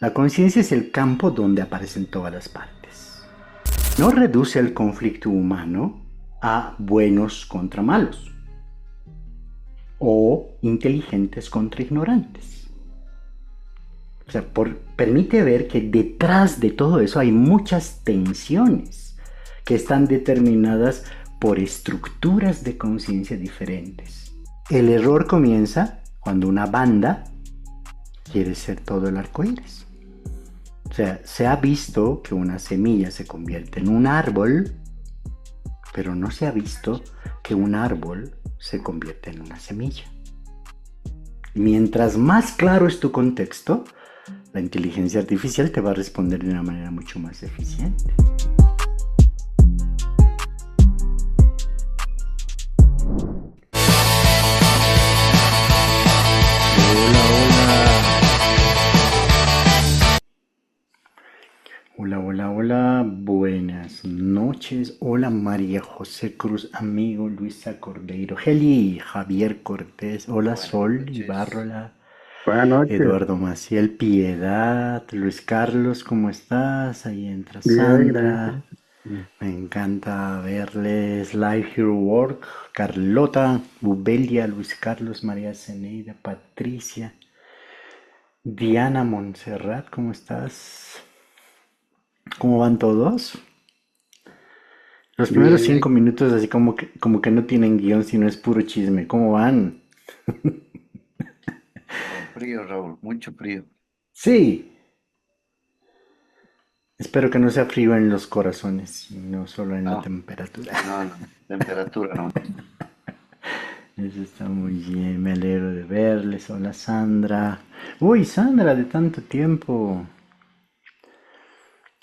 La conciencia es el campo donde aparecen todas las partes. No reduce el conflicto humano a buenos contra malos o inteligentes contra ignorantes. O sea, permite ver que detrás de todo eso hay muchas tensiones que están determinadas por estructuras de conciencia diferentes. El error comienza cuando una banda quiere ser todo el arco iris. O sea, se ha visto que una semilla se convierte en un árbol, pero no se ha visto que un árbol se convierte en una semilla. Mientras más claro es tu contexto, la inteligencia artificial te va a responder de una manera mucho más eficiente. Hola, hola, hola, buenas noches. Hola María José Cruz, amigo Luisa Cordeiro, Heli, Javier Cortés, hola Buenas Sol noches. Ibarrola, Buenas noches. Eduardo Maciel, Piedad, Luis Carlos, ¿cómo estás? Ahí entra Bien, Sandra, gracias. Mm. me encanta verles. Live Hero Work, Carlota, Bubelia, Luis Carlos, María Zeneida, Patricia, Diana Montserrat, ¿cómo estás? ¿Cómo van todos? Los primeros Bien. 5 minutos así como que no tienen guión, sino es puro chisme. ¿Cómo van? Con frío, Raúl, mucho frío. Sí, espero que no sea frío en los corazones, no solo en la No, temperatura. no, temperatura no. Eso está muy bien, me alegro de verles. Hola Sandra. Uy, Sandra, de tanto tiempo.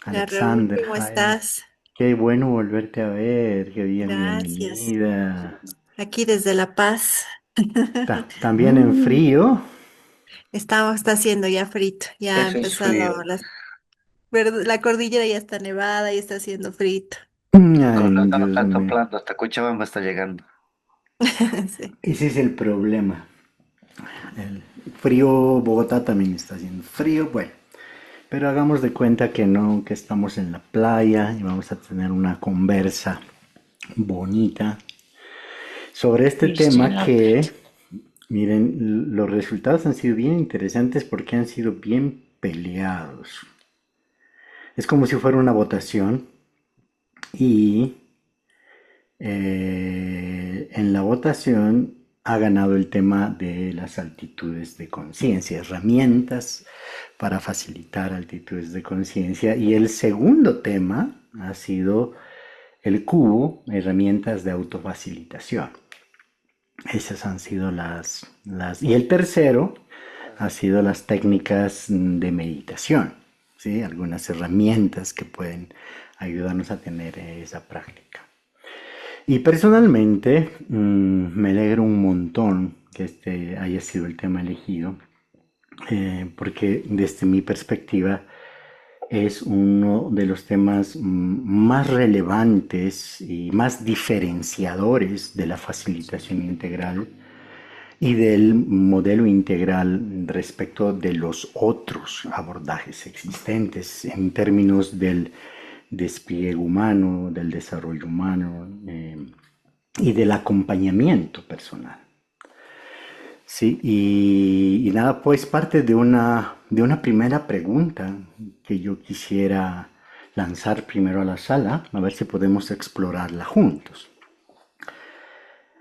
Hola Raúl, Alexander, ¿cómo Jaime. estás? Qué bueno volverte a ver, qué bien, Gracias. bienvenida. Aquí desde La Paz. También en Mm. frío. Está haciendo ya frito, ya ha Eso es empezado frío. la cordillera ya está nevada y está haciendo frito. Con Ay, razón Dios está mío. soplando, hasta Cochabamba está llegando. Sí. Ese es el problema. El frío, Bogotá también está haciendo frío, bueno, pero hagamos de cuenta que no, que estamos en la playa y vamos a tener una conversa bonita sobre este Irse tema en la que, playa. miren, los resultados han sido bien interesantes porque han sido bien peleados. Es como si fuera una votación y en la votación ha ganado el tema de las altitudes de conciencia, herramientas para facilitar altitudes de conciencia. Y el segundo tema ha sido el cubo, herramientas de autofacilitación. Esas han sido las. Y el tercero ha sido las técnicas de meditación, ¿sí? Algunas herramientas que pueden ayudarnos a tener esa práctica. Y personalmente me alegro un montón que este haya sido el tema elegido, porque desde mi perspectiva es uno de los temas más relevantes y más diferenciadores de la facilitación integral y del modelo integral respecto de los otros abordajes existentes en términos del despliegue humano, del desarrollo humano y del acompañamiento personal. Sí, y nada, pues parte de una primera pregunta que yo quisiera lanzar primero a la sala, a ver si podemos explorarla juntos.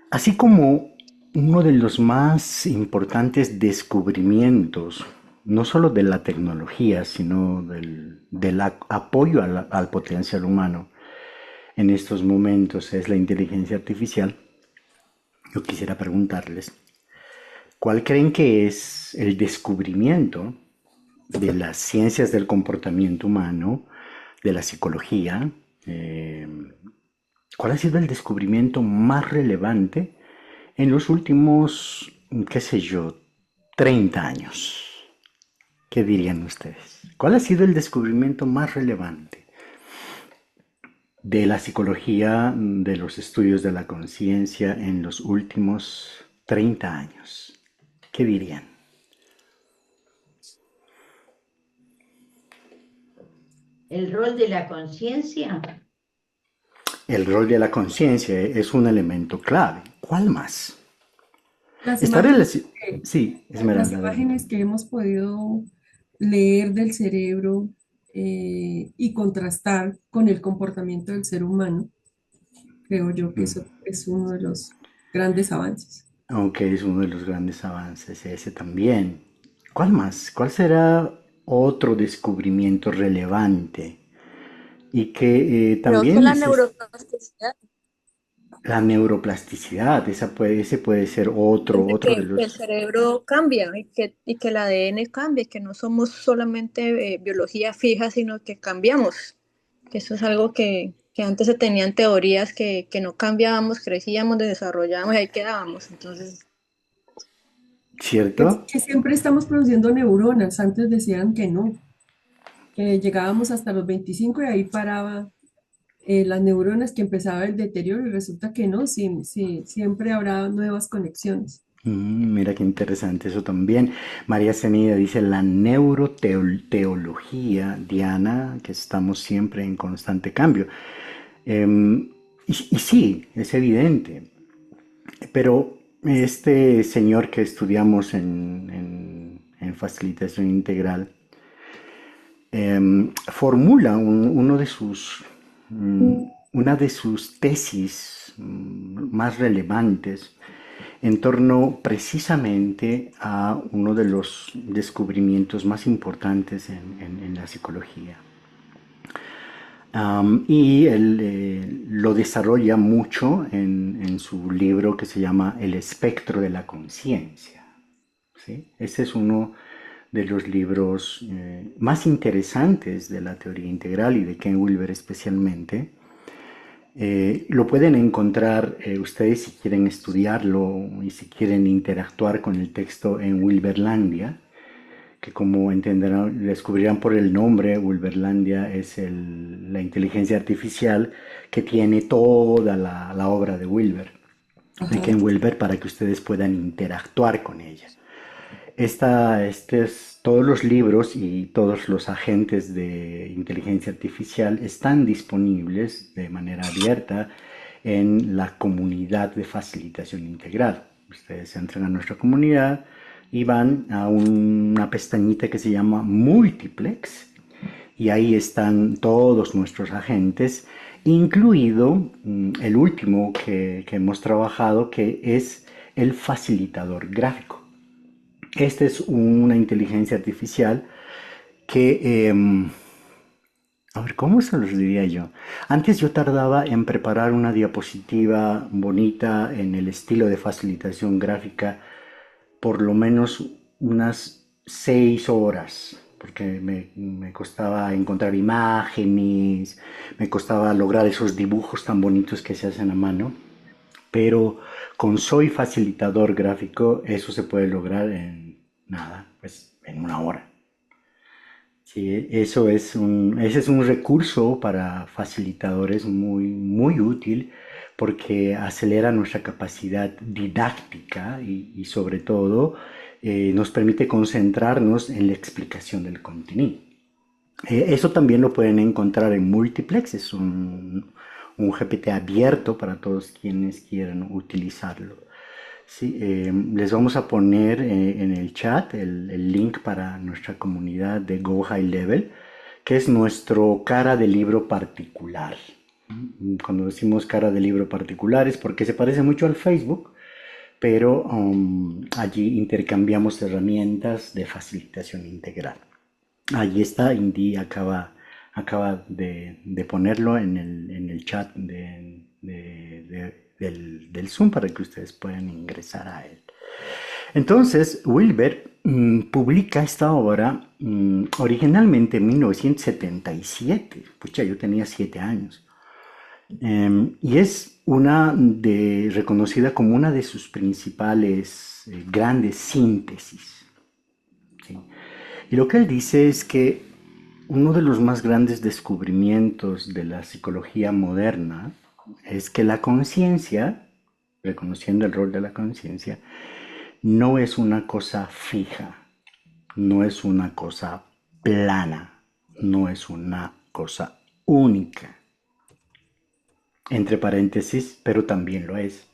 Así como uno de los más importantes descubrimientos, no solo de la tecnología, sino del apoyo al potencial humano en estos momentos es la inteligencia artificial, yo quisiera preguntarles, ¿cuál creen que es el descubrimiento de las ciencias del comportamiento humano, de la psicología? eh, ¿Cuál ha sido el descubrimiento más relevante en los últimos, qué sé yo, 30 años? ¿Qué dirían ustedes? ¿Cuál ha sido el descubrimiento más relevante de la psicología, de los estudios de la conciencia en los últimos 30 años? ¿Qué dirían? El rol de la conciencia. El rol de la conciencia es un elemento clave. ¿Cuál más? Las Está imágenes relacionado. que, Sí, las Esmeralda, adelante. imágenes que hemos podido leer del cerebro y contrastar con el comportamiento del ser humano, creo yo que Mm. eso es uno de los grandes avances. Aunque es uno de los grandes avances, ese también. ¿Cuál más? ¿Cuál será otro descubrimiento relevante? Y que Creo que también la neuroplasticidad, la neuroplasticidad, ese puede ser de otro de que el los... cerebro cambia y que el ADN cambia, que no somos solamente biología fija, sino que cambiamos. Que eso es algo que antes se tenían teorías que no cambiábamos, crecíamos, desarrollábamos y ahí quedábamos. Entonces, ¿Cierto? Que siempre estamos produciendo neuronas, antes decían que no, que llegábamos hasta los 25 y ahí paraba las neuronas, que empezaba el deterioro y resulta que no, sí, sí, siempre habrá nuevas conexiones. Mira qué interesante eso también. María Zenida dice la neuroteología, Diana, que estamos siempre en constante cambio. Em, y sí, es evidente, pero este señor que estudiamos en facilitación integral formula una de sus tesis más relevantes en torno precisamente a uno de los descubrimientos más importantes en la psicología. Y él lo desarrolla mucho en su libro que se llama El espectro de la conciencia. ¿Sí? Ese es uno de los libros más interesantes de la teoría integral y de Ken Wilber especialmente. Lo pueden encontrar ustedes si quieren estudiarlo y si quieren interactuar con el texto en Wilberlandia, que como entenderán, descubrirán por el nombre, Wilberlandia es la inteligencia artificial que tiene toda la obra de Wilber, de Ajá. Ken Wilber, para que ustedes puedan interactuar con ella. Todos los libros y todos los agentes de inteligencia artificial están disponibles de manera abierta en la comunidad de facilitación integral. Ustedes entran a nuestra comunidad y van a una pestañita que se llama Multiplex y ahí están todos nuestros agentes, incluido el último que hemos trabajado, que es el facilitador gráfico. Esta es una inteligencia artificial que, a ver, ¿cómo se los diría yo? Antes yo tardaba en preparar una diapositiva bonita en el estilo de facilitación gráfica por lo menos unas 6 horas, porque me costaba encontrar imágenes, me costaba lograr esos dibujos tan bonitos que se hacen a mano, pero con Soy facilitador gráfico eso se puede lograr en nada, pues en una hora. Sí, ese es un recurso para facilitadores muy útil porque acelera nuestra capacidad didáctica y sobre todo nos permite concentrarnos en la explicación del contenido. Eso también lo pueden encontrar en Multiplex, es un GPT abierto para todos quienes quieran utilizarlo. Sí, les vamos a poner en el chat el link para nuestra comunidad de Go High Level, que es nuestro cara de libro particular. Cuando decimos cara de libro particular es porque se parece mucho al Facebook, pero allí intercambiamos herramientas de facilitación integral. Allí está, Indy acaba de ponerlo en el chat del Zoom para que ustedes puedan ingresar a él. Entonces, Wilber publica esta obra originalmente en 1977. Pucha, yo tenía 7 años. Y es reconocida como una de sus principales grandes síntesis. ¿Sí? Y lo que él dice es que uno de los más grandes descubrimientos de la psicología moderna es que la conciencia, reconociendo el rol de la conciencia, no es una cosa fija, no es una cosa plana, no es una cosa única, entre paréntesis, pero también lo es,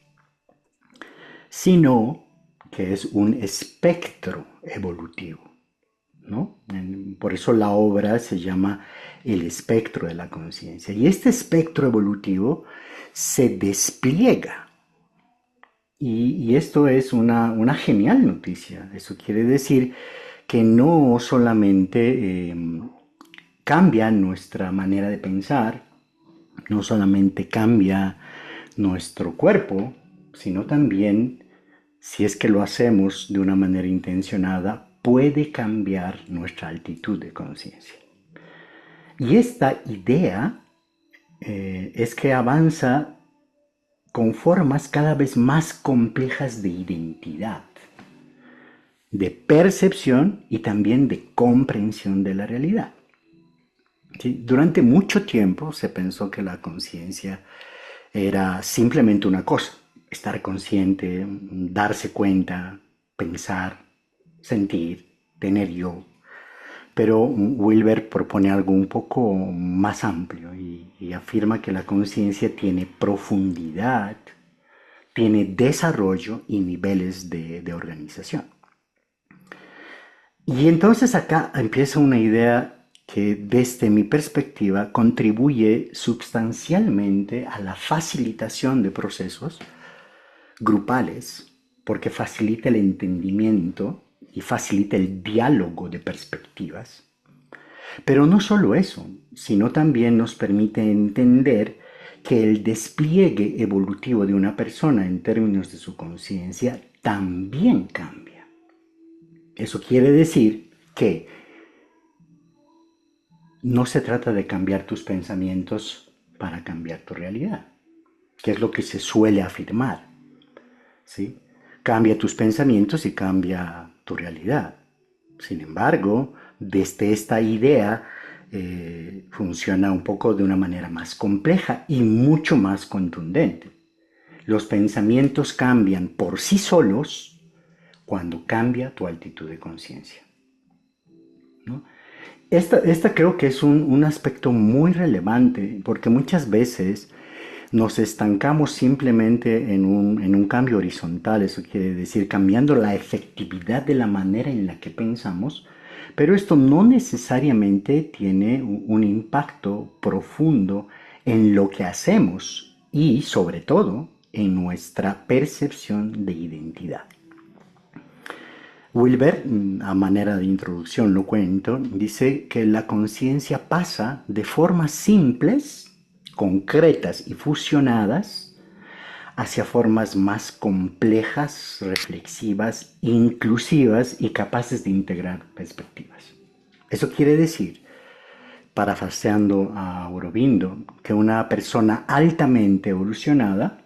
sino que es un espectro evolutivo, ¿no? Por eso la obra se llama El espectro de la conciencia. Y este espectro evolutivo se despliega. Y esto es una genial noticia. Eso quiere decir que no solamente cambia nuestra manera de pensar, no solamente cambia nuestro cuerpo, sino también, si es que lo hacemos de una manera intencionada, puede cambiar nuestra altitud de conciencia. Y esta idea es que avanza con formas cada vez más complejas de identidad, de percepción y también de comprensión de la realidad. ¿Sí? Durante mucho tiempo se pensó que la conciencia era simplemente una cosa, estar consciente, darse cuenta, pensar, sentir, tener yo. Pero Wilber propone algo un poco más amplio y afirma que la conciencia tiene profundidad, tiene desarrollo y niveles de organización. Y entonces acá empieza una idea que desde mi perspectiva contribuye sustancialmente a la facilitación de procesos grupales, porque facilita el entendimiento y facilita el diálogo de perspectivas. Pero no solo eso, sino también nos permite entender que el despliegue evolutivo de una persona en términos de su conciencia también cambia. Eso quiere decir que no se trata de cambiar tus pensamientos para cambiar tu realidad, que es lo que se suele afirmar, ¿sí? Cambia tus pensamientos y cambia tu realidad. Sin embargo, desde esta idea funciona un poco de una manera más compleja y mucho más contundente. Los pensamientos cambian por sí solos cuando cambia tu altitud de conciencia, ¿no? Esta creo que es un aspecto muy relevante, porque muchas veces nos estancamos simplemente en un cambio horizontal. Eso quiere decir cambiando la efectividad de la manera en la que pensamos, pero esto no necesariamente tiene un impacto profundo en lo que hacemos y sobre todo en nuestra percepción de identidad. Wilber, a manera de introducción lo cuento, dice que la conciencia pasa de formas simples, concretas y fusionadas hacia formas más complejas, reflexivas, inclusivas y capaces de integrar perspectivas. Eso quiere decir, parafraseando a Aurobindo, que una persona altamente evolucionada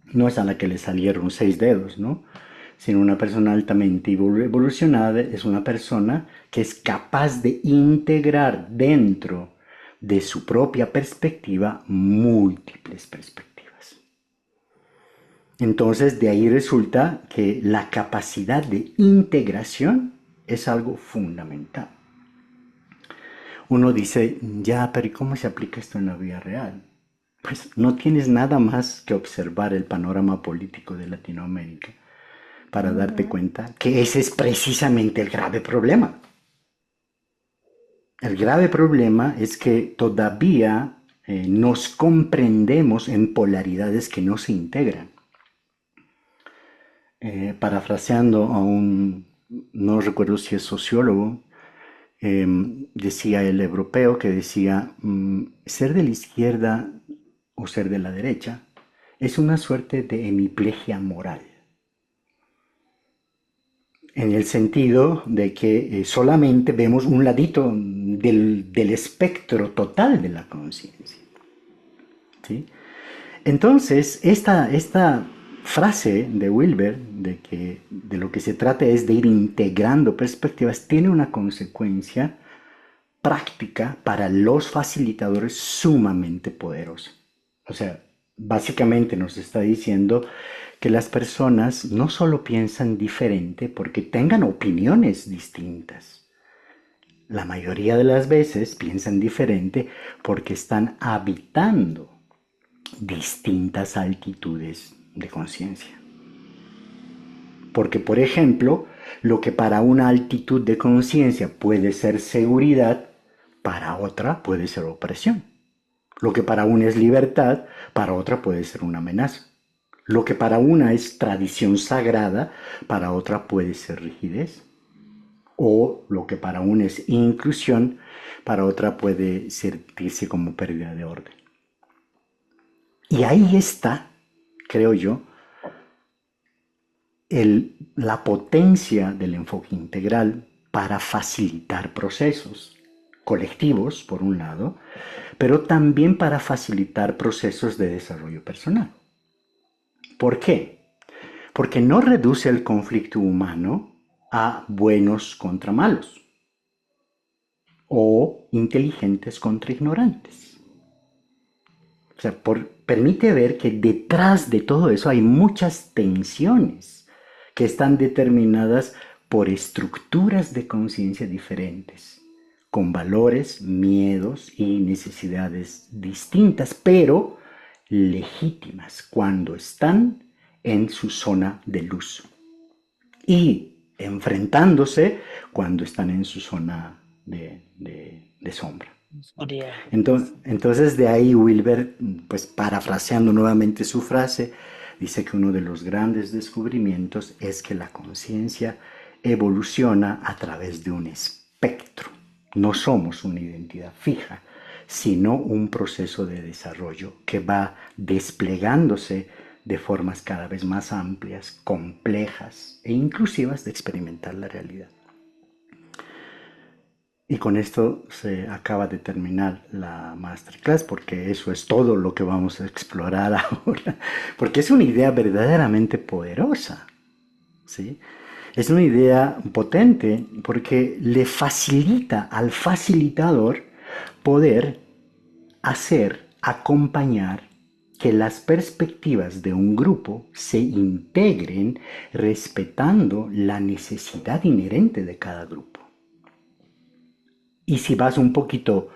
no es a la que le salieron 6 dedos, ¿no? Sino una persona altamente evolucionada es una persona que es capaz de integrar dentro de su propia perspectiva múltiples perspectivas. Entonces, de ahí resulta que la capacidad de integración es algo fundamental. Uno dice, ya, pero ¿y cómo se aplica esto en la vida real? Pues no tienes nada más que observar el panorama político de Latinoamérica para darte cuenta que ese es precisamente el grave problema. El grave problema es que todavía nos comprendemos en polaridades que no se integran. Parafraseando a no recuerdo si es sociólogo, decía el europeo que decía, ser de la izquierda o ser de la derecha es una suerte de hemiplegia moral. En el sentido de que solamente vemos un ladito del espectro total de la conciencia, ¿sí? Entonces, esta frase de Wilber, de que de lo que se trata es de ir integrando perspectivas, tiene una consecuencia práctica para los facilitadores sumamente poderosa. O sea, básicamente nos está diciendo que las personas no solo piensan diferente porque tengan opiniones distintas. la mayoría de las veces piensan diferente porque están habitando distintas altitudes de conciencia. Porque, por ejemplo, lo que para una altitud de conciencia puede ser seguridad, para otra puede ser opresión. Lo que para una es libertad, para otra puede ser una amenaza. Lo que para una es tradición sagrada, para otra puede ser rigidez. O lo que para una es inclusión, para otra puede sentirse como pérdida de orden. Y ahí está, creo yo, la potencia del enfoque integral para facilitar procesos colectivos, por un lado, pero también para facilitar procesos de desarrollo personal. ¿Por qué? Porque no reduce el conflicto humano a buenos contra malos o inteligentes contra ignorantes. O sea, permite ver que detrás de todo eso hay muchas tensiones que están determinadas por estructuras de conciencia diferentes, con valores, miedos y necesidades distintas, pero legítimas cuando están en su zona de luz y enfrentándose cuando están en su zona de sombra. Entonces de ahí Wilber, pues parafraseando nuevamente su frase, dice que uno de los grandes descubrimientos es que la conciencia evoluciona a través de un espectro. No somos una identidad fija, sino un proceso de desarrollo que va desplegándose de formas cada vez más amplias, complejas e inclusivas de experimentar la realidad. Y con esto se acaba de terminar la masterclass, porque eso es todo lo que vamos a explorar ahora, porque es una idea verdaderamente poderosa, ¿sí? Es una idea potente porque le facilita al facilitador poder hacer, acompañar que las perspectivas de un grupo se integren respetando la necesidad inherente de cada grupo. Y si vas un poquito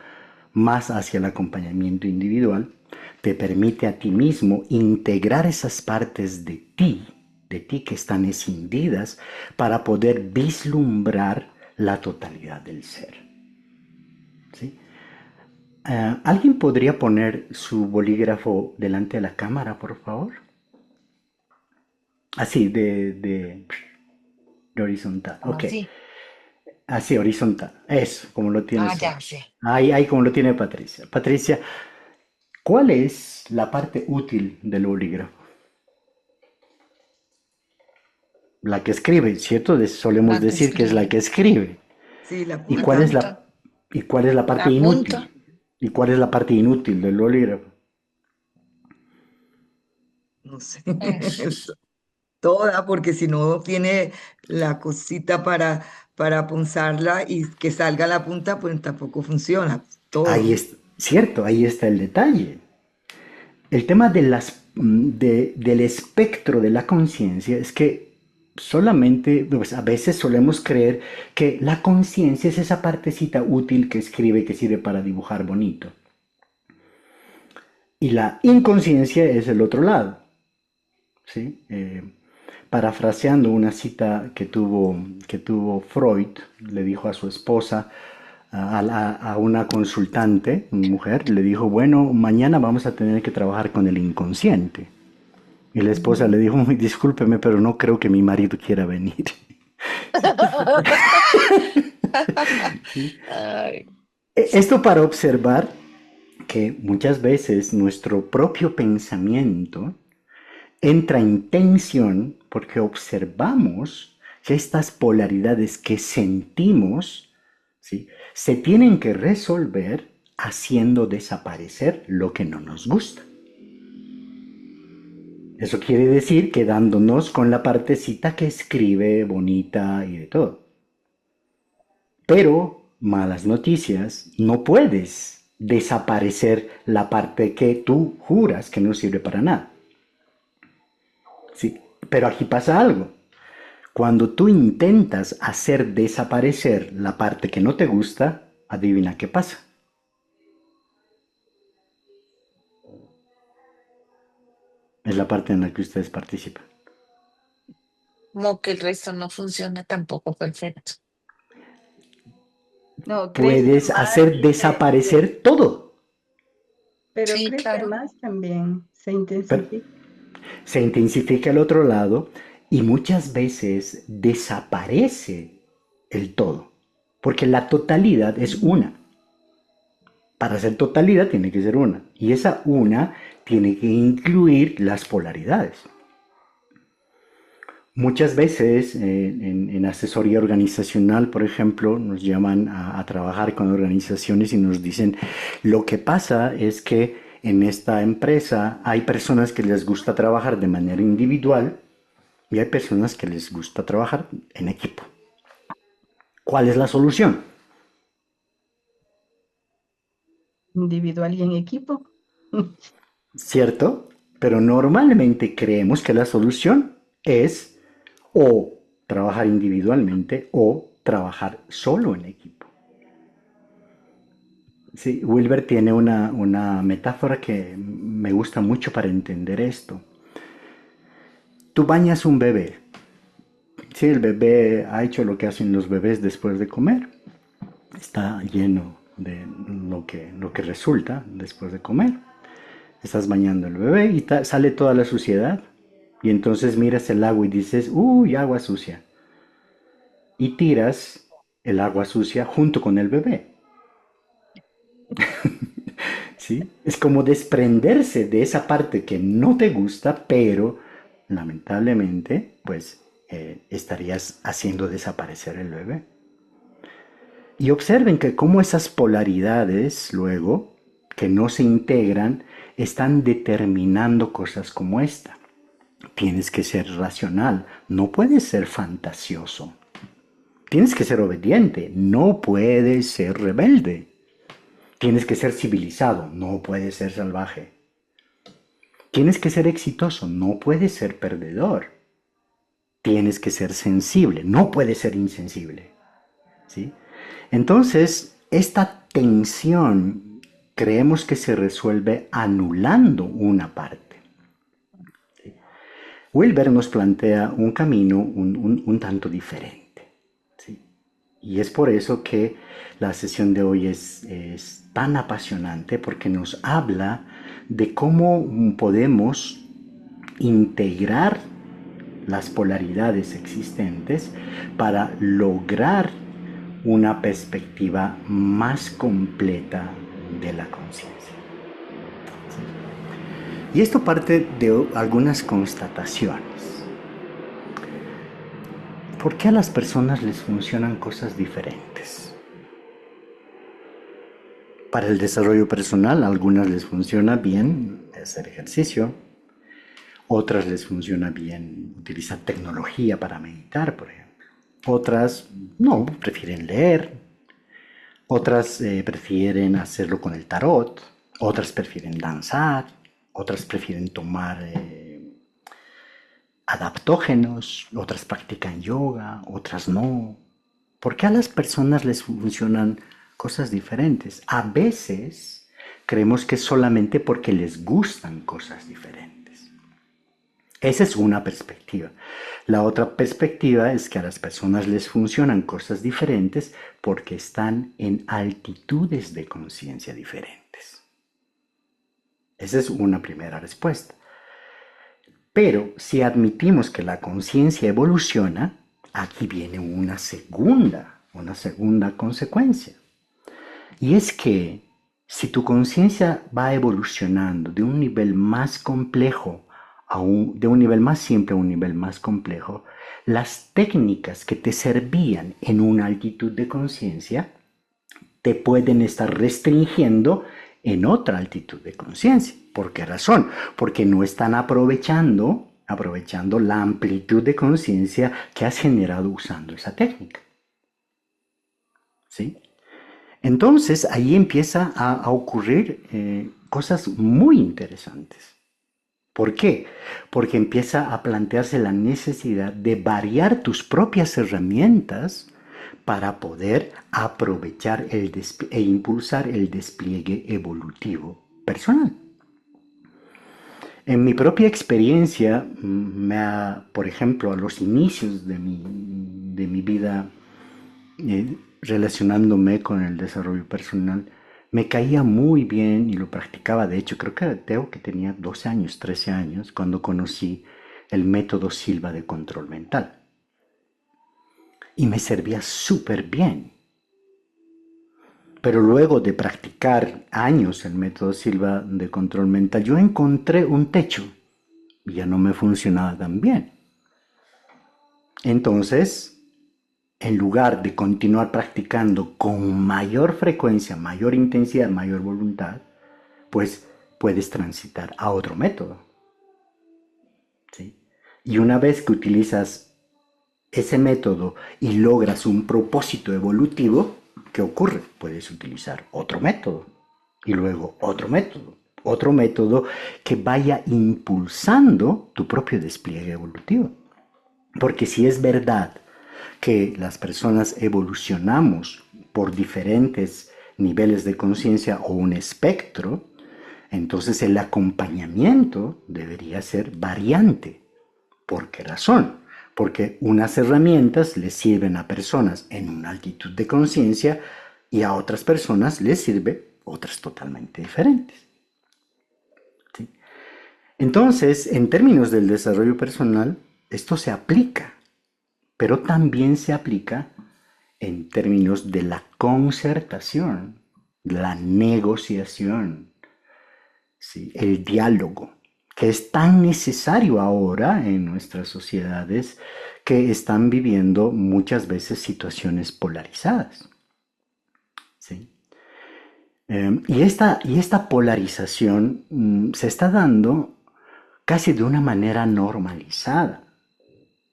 más hacia el acompañamiento individual, te permite a ti mismo integrar esas partes de ti que están escindidas para poder vislumbrar la totalidad del ser. ¿Sí? ¿Alguien podría poner su bolígrafo delante de la cámara, por favor? Así, de horizontal. Ok. Así. Así, horizontal. Eso, como lo tiene. Ya, sí. Ahí como lo tiene Patricia. Patricia, ¿cuál es la parte útil del bolígrafo? La que escribe, ¿cierto? Solemos La que decir que es la escribe. que escribe. Sí, la ¿Y punta. cuál es la parte La inútil? punta. ¿Y cuál es la parte inútil del bolígrafo? No sé. Eso. Toda, porque si no tiene la cosita para punzarla y que salga la punta, pues tampoco funciona. Todo. Ahí es cierto, ahí está el detalle. El tema del espectro de la conciencia es que solamente, pues a veces solemos creer que la conciencia es esa partecita útil que escribe, que sirve para dibujar bonito. Y la inconsciencia es el otro lado. ¿Sí? Parafraseando una cita que tuvo Freud, le dijo a su esposa, a una consultante, una mujer, le dijo, bueno, mañana vamos a tener que trabajar con el inconsciente. Y la esposa le dijo, discúlpeme, pero no creo que mi marido quiera venir. ¿Sí? Esto para observar que muchas veces nuestro propio pensamiento entra en tensión porque observamos que estas polaridades que sentimos, ¿sí?, se tienen que resolver haciendo desaparecer lo que no nos gusta. Eso quiere decir quedándonos con la partecita que escribe bonita y de todo. Pero, malas noticias, no puedes desaparecer la parte que tú juras que no sirve para nada. Sí, pero aquí pasa algo. Cuando tú intentas hacer desaparecer la parte que no te gusta, adivina qué pasa. Es la parte en la que ustedes participan. Como que el resto no funciona tampoco perfecto. No, crece Puedes más hacer y desaparecer todo. pero Sí, crece claro. más también, se Pero intensifica. se intensifica el otro lado y muchas veces desaparece el todo. Porque la totalidad es una. Para ser totalidad tiene que ser una. Y esa una tiene que incluir las polaridades. Muchas veces en asesoría organizacional, por ejemplo, nos llaman a trabajar con organizaciones y nos dicen, lo que pasa es que en esta empresa hay personas que les gusta trabajar de manera individual y hay personas que les gusta trabajar en equipo. ¿Cuál es la solución? Individual y en equipo. ¿Cierto? Pero normalmente creemos que la solución es o trabajar individualmente o trabajar solo en equipo. Sí, Wilber tiene una metáfora que me gusta mucho para entender esto. Tú bañas un bebé. Sí, el bebé ha hecho lo que hacen los bebés después de comer. Está lleno de lo que resulta después de comer. Estás bañando el bebé y sale toda la suciedad. Y entonces miras el agua y dices, uy, agua sucia. Y tiras el agua sucia junto con el bebé. ¿Sí? Es como desprenderse de esa parte que no te gusta, pero lamentablemente, pues estarías haciendo desaparecer el bebé. Y observen que cómo esas polaridades luego, que no se integran, están determinando cosas como esta. Tienes que ser racional, no puedes ser fantasioso. Tienes que ser obediente, no puedes ser rebelde. Tienes que ser civilizado, no puedes ser salvaje. Tienes que ser exitoso, no puedes ser perdedor. Tienes que ser sensible, no puedes ser insensible. ¿Sí? Entonces, esta tensión creemos que se resuelve anulando una parte. ¿Sí? Wilber nos plantea un camino un tanto diferente. ¿Sí? Y es por eso que la sesión de hoy es tan apasionante, porque nos habla de cómo podemos integrar las polaridades existentes para lograr una perspectiva más completa de la conciencia. ¿Sí? Y esto parte de algunas constataciones. ¿Por qué a las personas les funcionan cosas diferentes? Para el desarrollo personal, a algunas les funciona bien hacer ejercicio, otras les funciona bien utilizar tecnología para meditar, por ejemplo. Otras no, prefieren leer, otras prefieren hacerlo con el tarot, otras prefieren danzar, otras prefieren tomar adaptógenos, otras practican yoga, otras no. ¿Por qué a las personas les funcionan cosas diferentes? A veces creemos que es solamente porque les gustan cosas diferentes. Esa es una perspectiva. La otra perspectiva es que a las personas les funcionan cosas diferentes porque están en altitudes de conciencia diferentes. Esa es una primera respuesta. Pero si admitimos que la conciencia evoluciona, aquí viene una segunda consecuencia. Y es que si tu conciencia va evolucionando de un nivel más complejo de un nivel más simple a un nivel más complejo, las técnicas que te servían en una altitud de conciencia te pueden estar restringiendo en otra altitud de conciencia. ¿Por qué razón? Porque no están aprovechando la amplitud de conciencia que has generado usando esa técnica. ¿Sí? Entonces ahí empieza a ocurrir cosas muy interesantes. ¿Por qué? Porque empieza a plantearse la necesidad de variar tus propias herramientas para poder aprovechar e impulsar el despliegue evolutivo personal. En mi propia experiencia, por ejemplo, a los inicios de mi vida relacionándome con el desarrollo personal, me caía muy bien y lo practicaba. De hecho, creo que tenía 12 años, 13 años, cuando conocí el método Silva de control mental. Y me servía súper bien. Pero luego de practicar años el método Silva de control mental, yo encontré un techo y ya no me funcionaba tan bien. Entonces, en lugar de continuar practicando con mayor frecuencia, mayor intensidad, mayor voluntad, pues puedes transitar a otro método. ¿Sí? Y una vez que utilizas ese método y logras un propósito evolutivo, ¿qué ocurre? Puedes utilizar otro método y luego otro método que vaya impulsando tu propio despliegue evolutivo. Porque si es verdad que las personas evolucionamos por diferentes niveles de conciencia o un espectro, entonces el acompañamiento debería ser variante. ¿Por qué razón? Porque unas herramientas les sirven a personas en una altitud de conciencia y a otras personas les sirven otras totalmente diferentes. ¿Sí? Entonces, en términos del desarrollo personal, esto se aplica, pero también se aplica en términos de la concertación, la negociación, ¿sí? El diálogo, que es tan necesario ahora en nuestras sociedades que están viviendo muchas veces situaciones polarizadas. ¿Sí? Y esta polarización se está dando casi de una manera normalizada.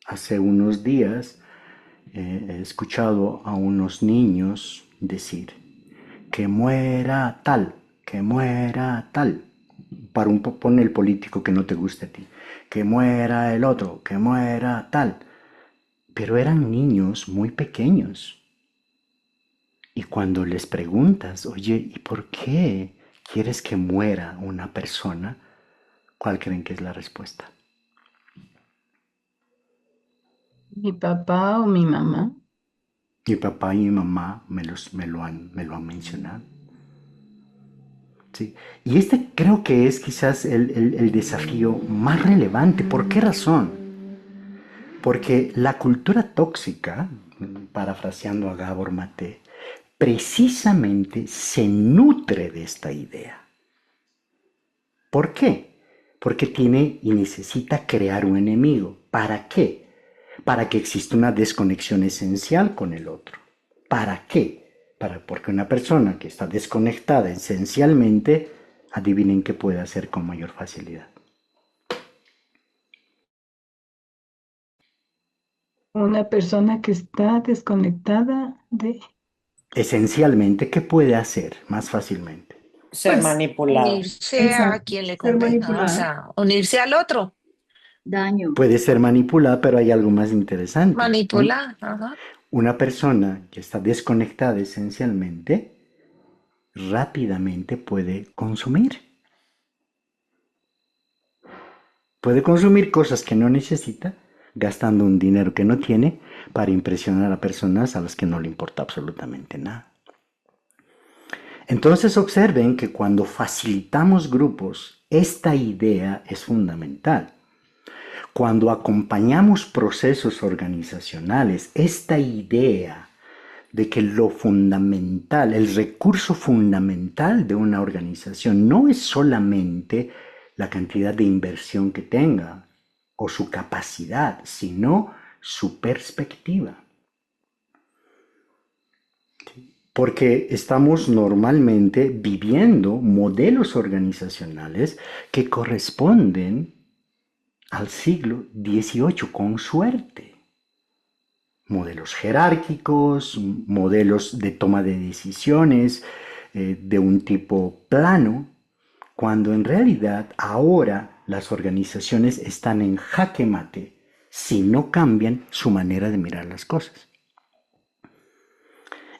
Hace unos días he escuchado a unos niños decir que muera tal, que muera tal. Pone el político que no te guste a ti, que muera el otro, que muera tal. Pero eran niños muy pequeños. Y cuando les preguntas, oye, ¿y por qué quieres que muera una persona? ¿Cuál creen que es la respuesta? Mi papá o mi mamá. Mi papá y mi mamá me lo han mencionado. ¿Sí? Y este creo que es quizás el desafío más relevante. ¿Por qué razón? Porque la cultura tóxica, parafraseando a Gabor Maté, precisamente se nutre de esta idea. ¿Por qué? Porque tiene y necesita crear un enemigo. ¿Para qué? Para que exista una desconexión esencial con el otro. ¿Para qué? Porque una persona que está desconectada esencialmente, adivinen qué puede hacer con mayor facilidad. Una persona que está desconectada de... Esencialmente, ¿qué puede hacer más fácilmente? Ser Pues, manipulado. Unirse a exacto, quien le ser convenga, o manipulada. sea, unirse al otro. Daño. Puede ser manipulada, pero hay algo más interesante. Manipular, ajá. Una persona que está desconectada esencialmente, rápidamente puede consumir. Puede consumir cosas que no necesita, gastando un dinero que no tiene para impresionar a personas a las que no le importa absolutamente nada. Entonces observen que cuando facilitamos grupos, esta idea es fundamental. Cuando acompañamos procesos organizacionales, esta idea de que lo fundamental, el recurso fundamental de una organización no es solamente la cantidad de inversión que tenga o su capacidad, sino su perspectiva. Porque estamos normalmente viviendo modelos organizacionales que corresponden al siglo XVIII con suerte. Modelos jerárquicos, modelos de toma de decisiones de un tipo plano, cuando en realidad ahora las organizaciones están en jaque mate si no cambian su manera de mirar las cosas.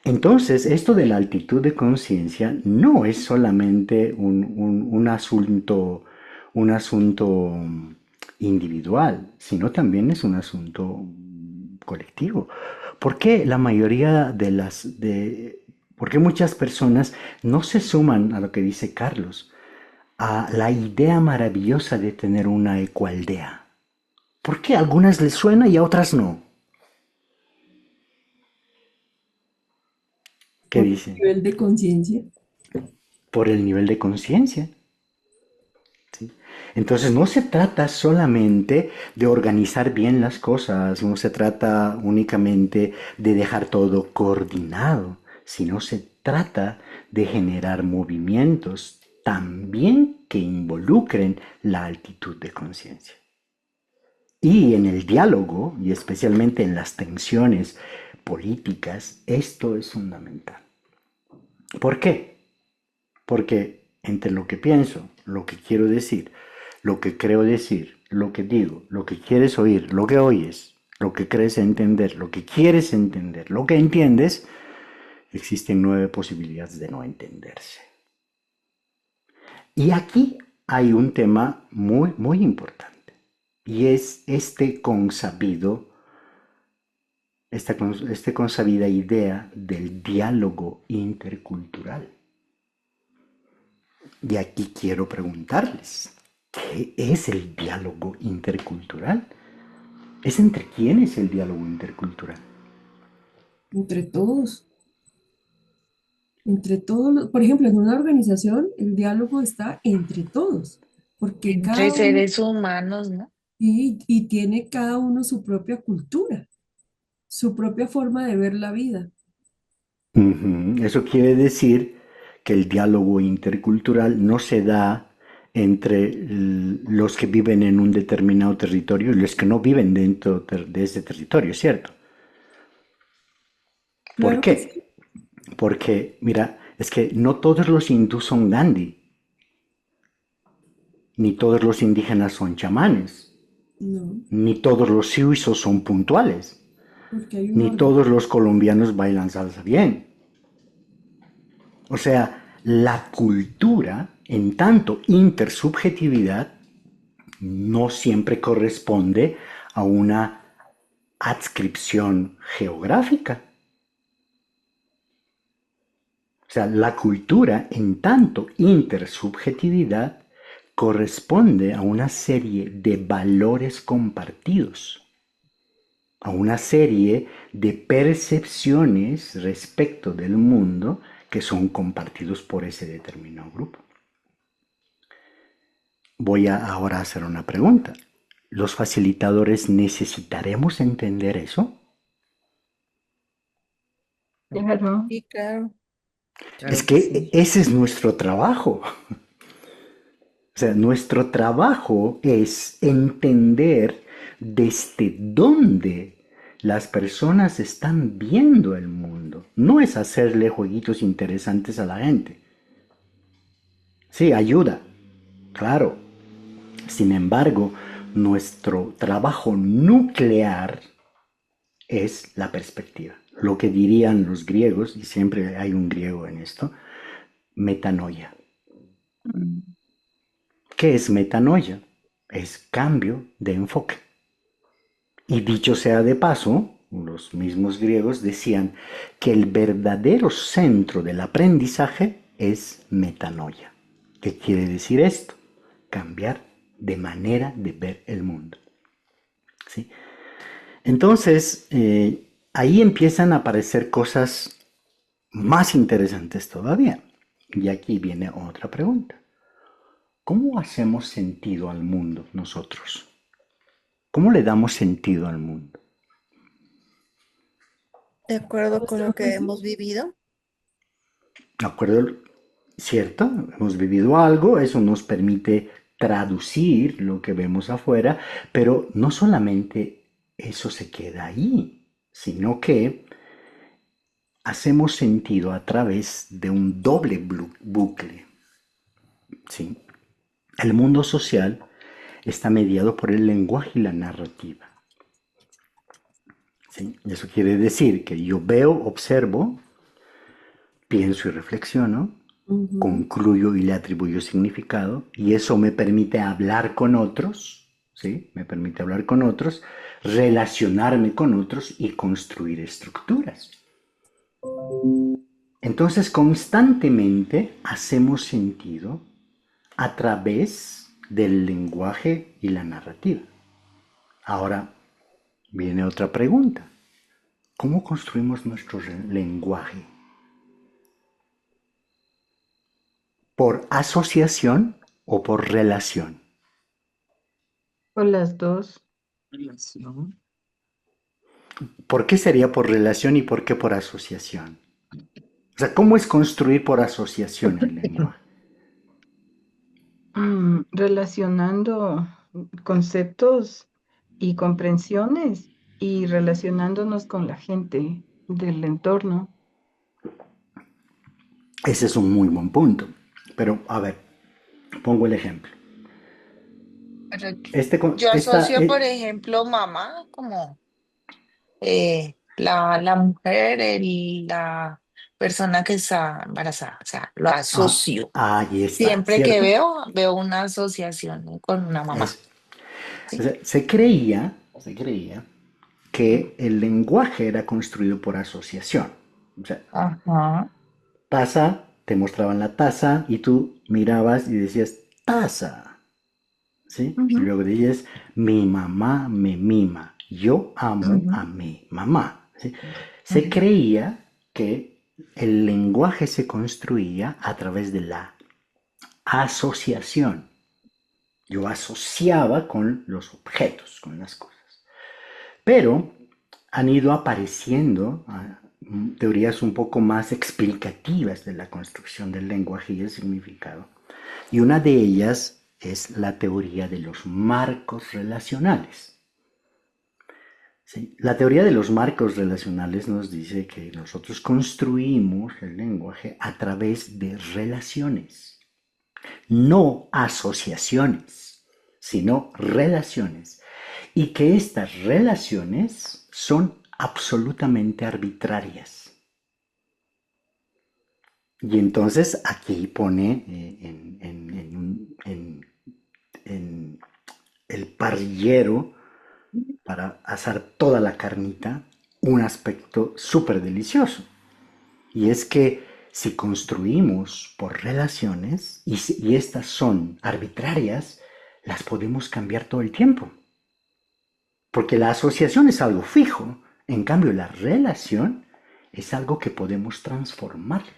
Entonces, esto de la altitud de conciencia no es solamente un asunto individual, sino también es un asunto colectivo. ¿Por qué por qué muchas personas no se suman a lo que dice Carlos, a la idea maravillosa de tener una ecoaldea? ¿Por qué a algunas les suena y a otras no? ¿Qué por el dicen? nivel de conciencia. Por el nivel de conciencia. ¿Sí? Entonces no se trata solamente de organizar bien las cosas, no se trata únicamente de dejar todo coordinado, sino se trata de generar movimientos también que involucren la altitud de conciencia. Y en el diálogo, y especialmente en las tensiones políticas, esto es fundamental. ¿Por qué? Porque entre lo que pienso, lo que quiero decir, lo que creo decir, lo que digo, lo que quieres oír, lo que oyes, lo que crees entender, lo que quieres entender, lo que entiendes, existen 9 posibilidades de no entenderse. Y aquí hay un tema muy, muy importante. Y es esta consabida idea del diálogo intercultural. Y aquí quiero preguntarles, ¿qué es el diálogo intercultural? ¿Es entre quién es el diálogo intercultural? Entre todos. Entre todos, por ejemplo, en una organización el diálogo está entre todos, porque Entre cada uno seres humanos, ¿no? y tiene cada uno su propia cultura, su propia forma de ver la vida. Eso quiere decir que el diálogo intercultural no se da entre los que viven en un determinado territorio y los que no viven dentro de ese territorio, ¿cierto? ¿Por Claro que sí. qué? Porque, mira, es que no todos los hindús son Gandhi, ni todos los indígenas son chamanes, No, ni todos los suizos son puntuales, porque hay un ni orden. todos los colombianos bailan salsa bien. O sea, la cultura, en tanto intersubjetividad, no siempre corresponde a una adscripción geográfica. O sea, la cultura, en tanto intersubjetividad, corresponde a una serie de valores compartidos, a una serie de percepciones respecto del mundo que son compartidos por ese determinado grupo. Voy ahora a hacer una pregunta. ¿Los facilitadores necesitaremos entender eso? Claro. Sí, claro. Es Claro que que sí. ese es nuestro trabajo. O sea, nuestro trabajo es entender desde dónde las personas están viendo el mundo. No es hacerle jueguitos interesantes a la gente. Sí, ayuda, claro. Sin embargo, nuestro trabajo nuclear es la perspectiva. Lo que dirían los griegos, y siempre hay un griego en esto, metanoia. Mm. ¿Qué es metanoia? Es cambio de enfoque. Y dicho sea de paso, los mismos griegos decían que el verdadero centro del aprendizaje es metanoia. ¿Qué quiere decir esto? Cambiar de manera de ver el mundo. ¿Sí? Entonces, ahí empiezan a aparecer cosas más interesantes todavía. Y aquí viene otra pregunta. ¿Cómo hacemos sentido al mundo nosotros? ¿Cómo le damos sentido al mundo? De acuerdo con Nuestro lo que juicio, hemos vivido. ¿De acuerdo? ¿Cierto? Hemos vivido algo, eso nos permite traducir lo que vemos afuera, pero no solamente eso se queda ahí, sino que hacemos sentido a través de un doble bucle, ¿sí? El mundo social está mediado por el lenguaje y la narrativa. ¿Sí? Eso quiere decir que yo veo, observo, pienso y reflexiono, Ujú. concluyo y le atribuyo significado, y eso me permite hablar con otros, ¿sí? Me permite hablar con otros, relacionarme con otros y construir estructuras. Entonces, constantemente hacemos sentido a través del lenguaje y la narrativa. Ahora viene otra pregunta. ¿Cómo construimos nuestro lenguaje? ¿Por asociación o por relación? Por las dos. Relación. ¿Por qué sería por relación y por qué por asociación? O sea, ¿cómo es construir por asociación el lenguaje? Relacionando conceptos y comprensiones y relacionándonos con la gente del entorno. Ese es un muy buen punto. Pero, a ver, pongo el ejemplo. Pero Este, yo asocio, por ejemplo, mamá como la mujer, la persona que está embarazada. O sea, lo asocio. ahí está, Siempre que ¿cierto? veo una asociación, ¿no?, con una mamá. Es, o ¿Sí? sea, se creía que el lenguaje era construido por asociación. O sea, Ajá. taza, te mostraban la taza y tú mirabas y decías, taza, ¿sí? Y Ujú. luego dices, mi mamá me mima, yo amo Ujú, a mi mamá, ¿sí? Se ujú. creía que el lenguaje se construía a través de la asociación. Yo asociaba con los objetos, con las cosas. Pero han ido apareciendo teorías un poco más explicativas de la construcción del lenguaje y el significado. Y una de ellas es la teoría de los marcos relacionales. ¿Sí? La teoría de los marcos relacionales nos dice que nosotros construimos el lenguaje a través de relaciones, no asociaciones, sino relaciones. Y que estas relaciones son absolutamente arbitrarias. Y entonces aquí pone en el parrillero para asar toda la carnita un aspecto súper delicioso. Y es que si construimos por relaciones y estas son arbitrarias, las podemos cambiar todo el tiempo. Porque la asociación es algo fijo, en cambio la relación es algo que podemos transformarlo.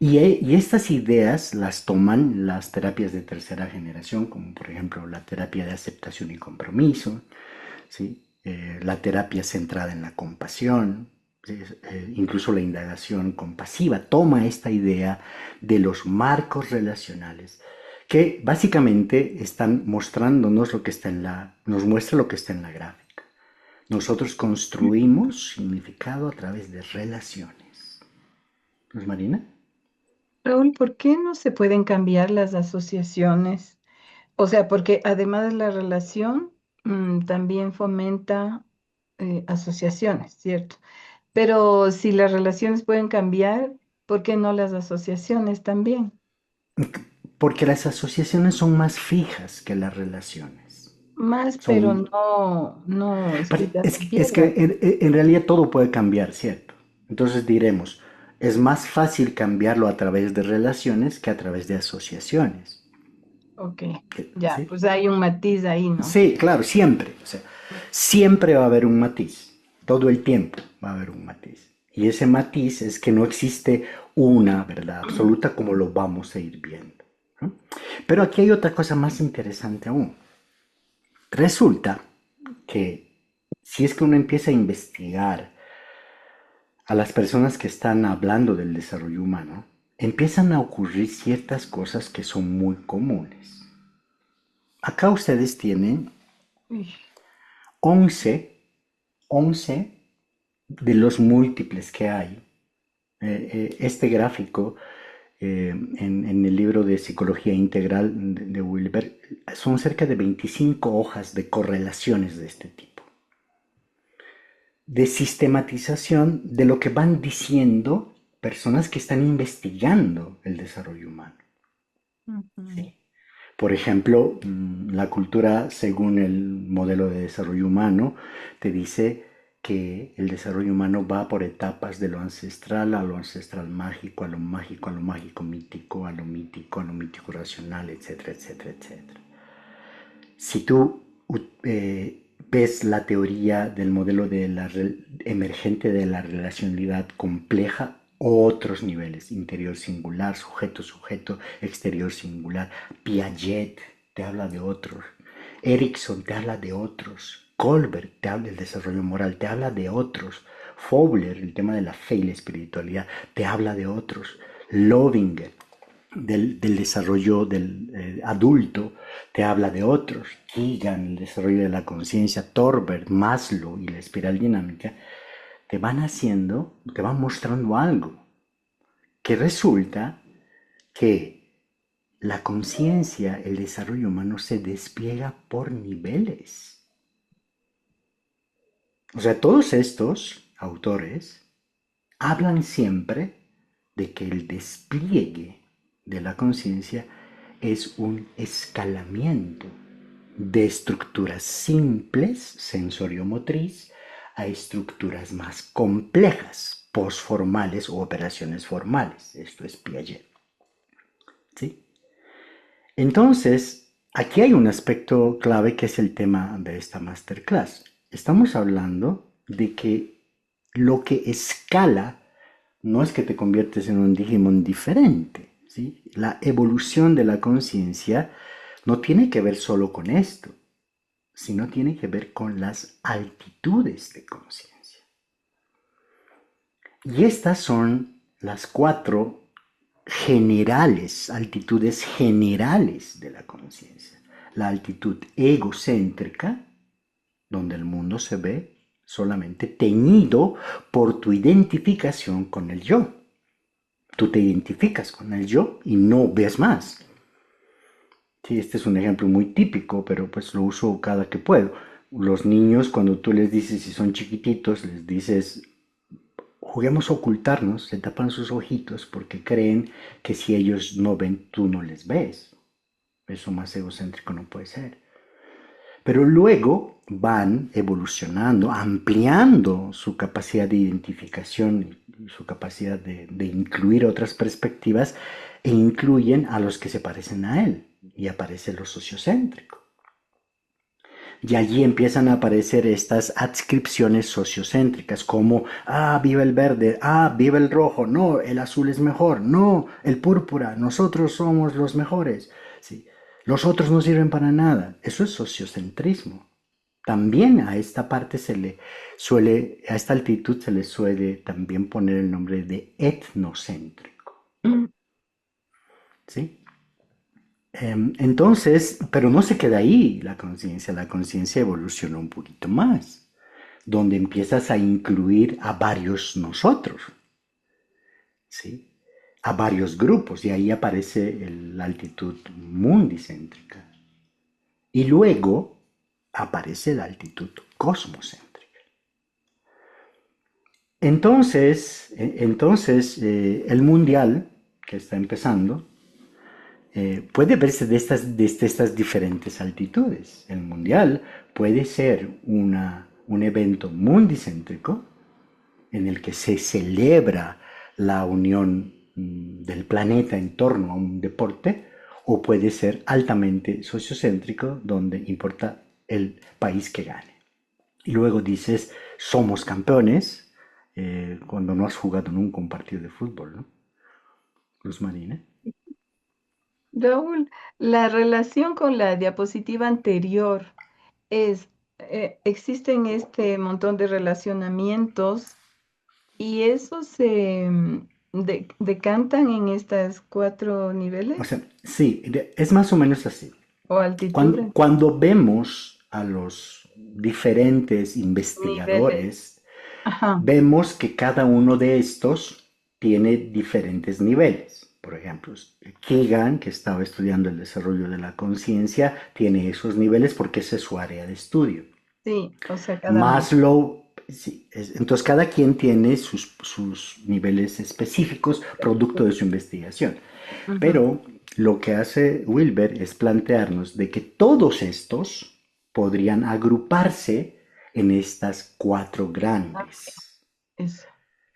Y estas ideas las toman las terapias de tercera generación, como por ejemplo la terapia de aceptación y compromiso, ¿sí? La terapia centrada en la compasión, ¿sí? Incluso la indagación compasiva toma esta idea de los marcos relacionales que básicamente están mostrándonos lo que está nos muestra lo que está en la gráfica. Nosotros construimos significado a través de relaciones. ¿No es, Marina? Raúl, ¿por qué no se pueden cambiar las asociaciones? O sea, porque además de la relación, también fomenta asociaciones, ¿cierto? Pero si las relaciones pueden cambiar, ¿por qué no las asociaciones también? Porque las asociaciones son más fijas que las relaciones. Más, pero Son, no escritas en es que piedra. en realidad todo puede cambiar, ¿cierto? Entonces diremos, es más fácil cambiarlo a través de relaciones que a través de asociaciones. Ok, ya, ¿Sí? pues hay un matiz ahí, ¿no? Sí, claro, siempre. O sea, siempre va a haber un matiz. Todo el tiempo va a haber un matiz. Y ese matiz es que no existe una verdad absoluta como lo vamos a ir viendo, ¿no? Pero aquí hay otra cosa más interesante aún. Resulta que si es que uno empieza a investigar a las personas que están hablando del desarrollo humano, empiezan a ocurrir ciertas cosas que son muy comunes. Acá ustedes tienen Uy, 11 de los múltiples que hay. Este gráfico en el libro de Psicología Integral de Wilber, son cerca de 25 hojas de correlaciones de este tipo, de sistematización de lo que van diciendo personas que están investigando el desarrollo humano. Sí. Por ejemplo, la cultura, según el modelo de desarrollo humano, te dice que el desarrollo humano va por etapas de lo ancestral a lo ancestral mágico, a lo mágico, a lo mágico mítico, a lo mítico racional, etcétera, etcétera, etcétera. Si tú ves la teoría del modelo de emergente de la relacionalidad compleja, otros niveles, interior singular, sujeto, exterior singular. Piaget te habla de otros, Erickson te habla de otros, Kohlberg te habla del desarrollo moral, te habla de otros, Fowler, el tema de la fe y la espiritualidad, te habla de otros, Lovinger, del desarrollo del adulto, te habla de otros, Keegan, el desarrollo de la conciencia, Torberg, Maslow y la espiral dinámica, te van mostrando algo, que resulta que la conciencia, el desarrollo humano se despliega por niveles. O sea, todos estos autores hablan siempre de que el despliegue de la conciencia es un escalamiento de estructuras simples, sensoriomotriz, a estructuras más complejas, postformales o operaciones formales. Esto es Piaget. ¿Sí? Entonces, aquí hay un aspecto clave que es el tema de esta masterclass. Estamos hablando de que lo que escala no es que te conviertes en un Digimon diferente, ¿sí? La evolución de la conciencia no tiene que ver solo con esto, sino tiene que ver con las altitudes de conciencia. Y estas son las 4 altitudes generales de la conciencia. La altitud egocéntrica, donde el mundo se ve solamente teñido por tu identificación con el yo. Tú te identificas con el yo y no ves más. Sí, este es un ejemplo muy típico, pero pues lo uso cada que puedo. Los niños, cuando tú les dices, si son chiquititos, les dices, juguemos a ocultarnos, se tapan sus ojitos porque creen que si ellos no ven, tú no les ves. Eso más egocéntrico no puede ser. Pero luego van evolucionando, ampliando su capacidad de identificación, su capacidad de incluir otras perspectivas, e incluyen a los que se parecen a él, y aparece lo sociocéntrico. Y allí empiezan a aparecer estas adscripciones sociocéntricas como, viva el verde, viva el rojo, no, el azul es mejor, no, el púrpura, nosotros somos los mejores, ¿sí? Los otros no sirven para nada. Eso es sociocentrismo. También a esta parte a esta altitud se le suele también poner el nombre de etnocéntrico. ¿Sí? Entonces, pero no se queda ahí la conciencia evoluciona un poquito más, donde empiezas a incluir a varios nosotros, ¿sí? A varios grupos, y ahí aparece la altitud mundicéntrica. Y luego aparece la altitud cosmocéntrica. Entonces el mundial, que está empezando, puede verse desde estas diferentes altitudes. El mundial puede ser un evento mundicéntrico en el que se celebra la unión del planeta en torno a un deporte, o puede ser altamente sociocéntrico, donde importa el país que gane. Y luego dices, somos campeones, cuando no has jugado nunca un partido de fútbol, ¿no? Luz Marina. Raúl, la relación con la diapositiva anterior existen este montón de relacionamientos y esos se decantan en estas 4 niveles O sea, sí, es más o menos así. o altitudes, Cuando vemos a los diferentes investigadores, Ajá. vemos que cada uno de estos tiene diferentes niveles. por ejemplo, Keegan, que estaba estudiando el desarrollo de la conciencia, tiene esos niveles porque esa es su área de estudio. Sí, o sea, cada uno. Maslow, sí, entonces cada quien tiene sus niveles específicos producto de su investigación. Ujú. Pero lo que hace Wilber es plantearnos de que todos estos podrían agruparse en estas cuatro grandes. Eso.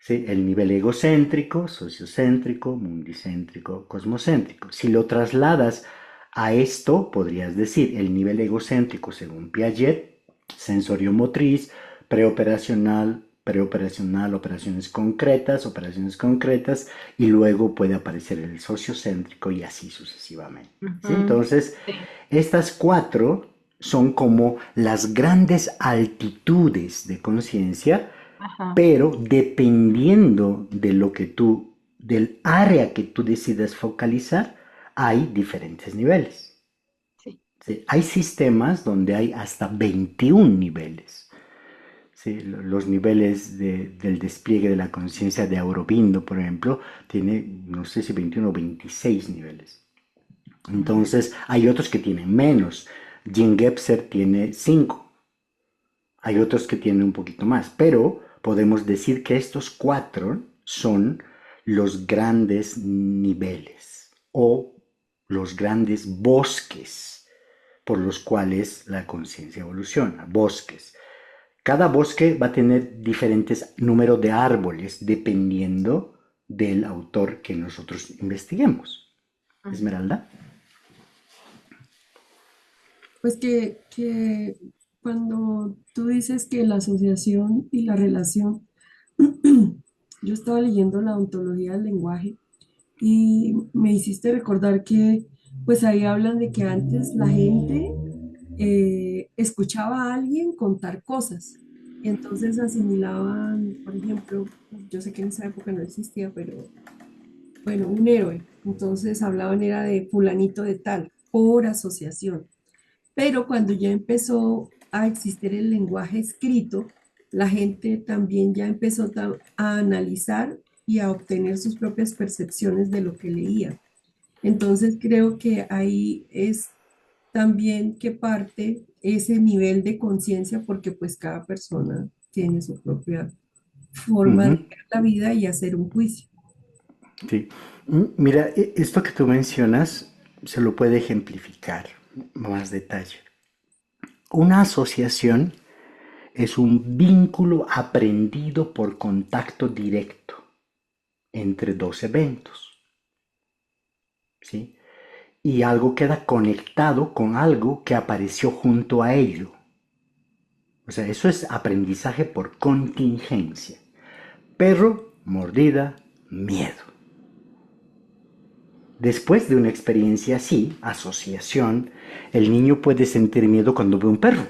¿Sí? El nivel egocéntrico, sociocéntrico, mundicéntrico, cosmocéntrico. Si lo trasladas a esto, podrías decir el nivel egocéntrico según Piaget, sensorio-motriz, preoperacional, operaciones concretas, y luego puede aparecer el sociocéntrico y así sucesivamente. ¿Sí? Ujú. Entonces, Sí. estas cuatro son como las grandes altitudes de conciencia, Ajá. pero dependiendo de lo que del área que tú decidas focalizar, hay diferentes niveles. Sí. ¿Sí? Hay sistemas donde hay hasta 21 niveles. ¿Sí? Los niveles del despliegue de la conciencia de Aurobindo, por ejemplo, tiene, no sé si 21 o 26 niveles. Entonces, hay otros que tienen menos. Jim Gebser tiene 5. Hay otros que tienen un poquito más, pero podemos decir que estos cuatro son los grandes niveles o los grandes bosques por los cuales la conciencia evoluciona. Bosques. Cada bosque va a tener diferentes números de árboles dependiendo del autor que nosotros investiguemos. Esmeralda. Pues que cuando tú dices que la asociación y la relación, yo estaba leyendo la ontología del lenguaje y me hiciste recordar que pues ahí hablan de que antes la gente escuchaba a alguien contar cosas y entonces asimilaban, por ejemplo, yo sé que en esa época no existía, pero bueno, un héroe, entonces hablaban era de fulanito de tal, por asociación. Pero cuando ya empezó a existir el lenguaje escrito, la gente también ya empezó a analizar y a obtener sus propias percepciones de lo que leía. Entonces creo que ahí es también que parte ese nivel de conciencia porque pues cada persona tiene su propia forma de Uh-huh. ver la vida y hacer un juicio. Sí. Mira, esto que tú mencionas se lo puede ejemplificar más detalle. Una asociación es un vínculo aprendido por contacto directo entre dos eventos, ¿sí? Y algo queda conectado con algo que apareció junto a ello. O sea, eso es aprendizaje por contingencia. Perro, mordida, miedo. Después de una experiencia así, asociación, el niño puede sentir miedo cuando ve un perro.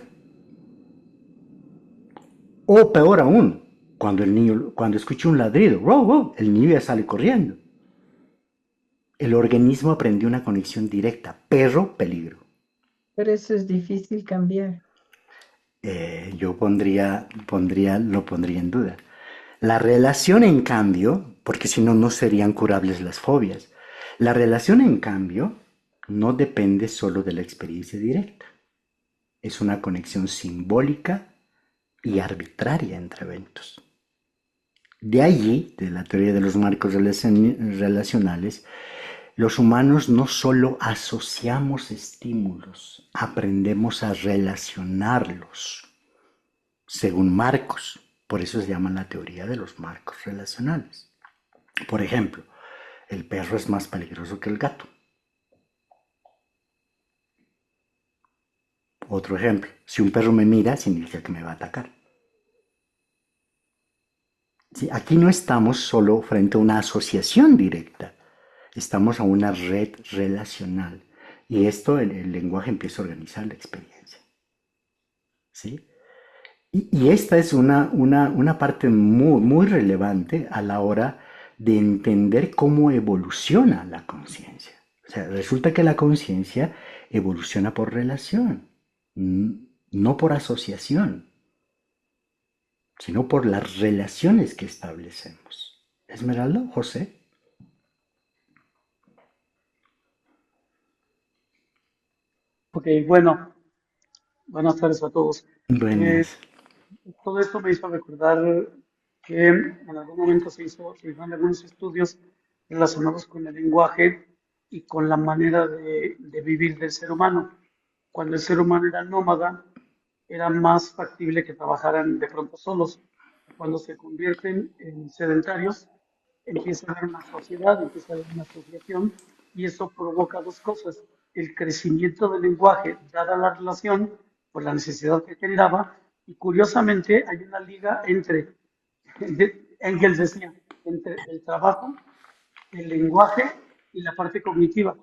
O peor aún, cuando escucha un ladrido, wow, wow, el niño ya sale corriendo. El organismo aprendió una conexión directa, perro, peligro. Pero eso es difícil cambiar. Yo lo pondría en duda. La relación, en cambio, porque si no, no serían curables las fobias. La relación, en cambio, no depende solo de la experiencia directa. Es una conexión simbólica y arbitraria entre eventos. De allí, de la teoría de los marcos relacionales, los humanos no solo asociamos estímulos, aprendemos a relacionarlos según marcos. Por eso se llama la teoría de los marcos relacionales. Por ejemplo, el perro es más peligroso que el gato. Otro ejemplo, si un perro me mira, significa que me va a atacar. ¿Sí? Aquí no estamos solo frente a una asociación directa, estamos a una red relacional. Y esto, el lenguaje empieza a organizar la experiencia. ¿Sí? Y esta es una parte muy, muy relevante a la hora de entender cómo evoluciona la conciencia. O sea, resulta que la conciencia evoluciona por relación, no por asociación, sino por las relaciones que establecemos. Esmeralda, José. Ok, bueno, buenas tardes a todos. Eh, Buenas. Todo esto me hizo recordar que en algún momento se hicieron algunos estudios relacionados con el lenguaje y con la manera de vivir del ser humano. Cuando el ser humano era nómada, era más factible que trabajaran de pronto solos. Cuando se convierten en sedentarios, empieza a haber una sociedad, empieza a haber una asociación, y eso provoca dos cosas: el crecimiento del lenguaje, dada la relación, por la necesidad que generaba, y curiosamente hay una liga entre, Engels decía, entre el trabajo, el lenguaje y la parte cognitiva.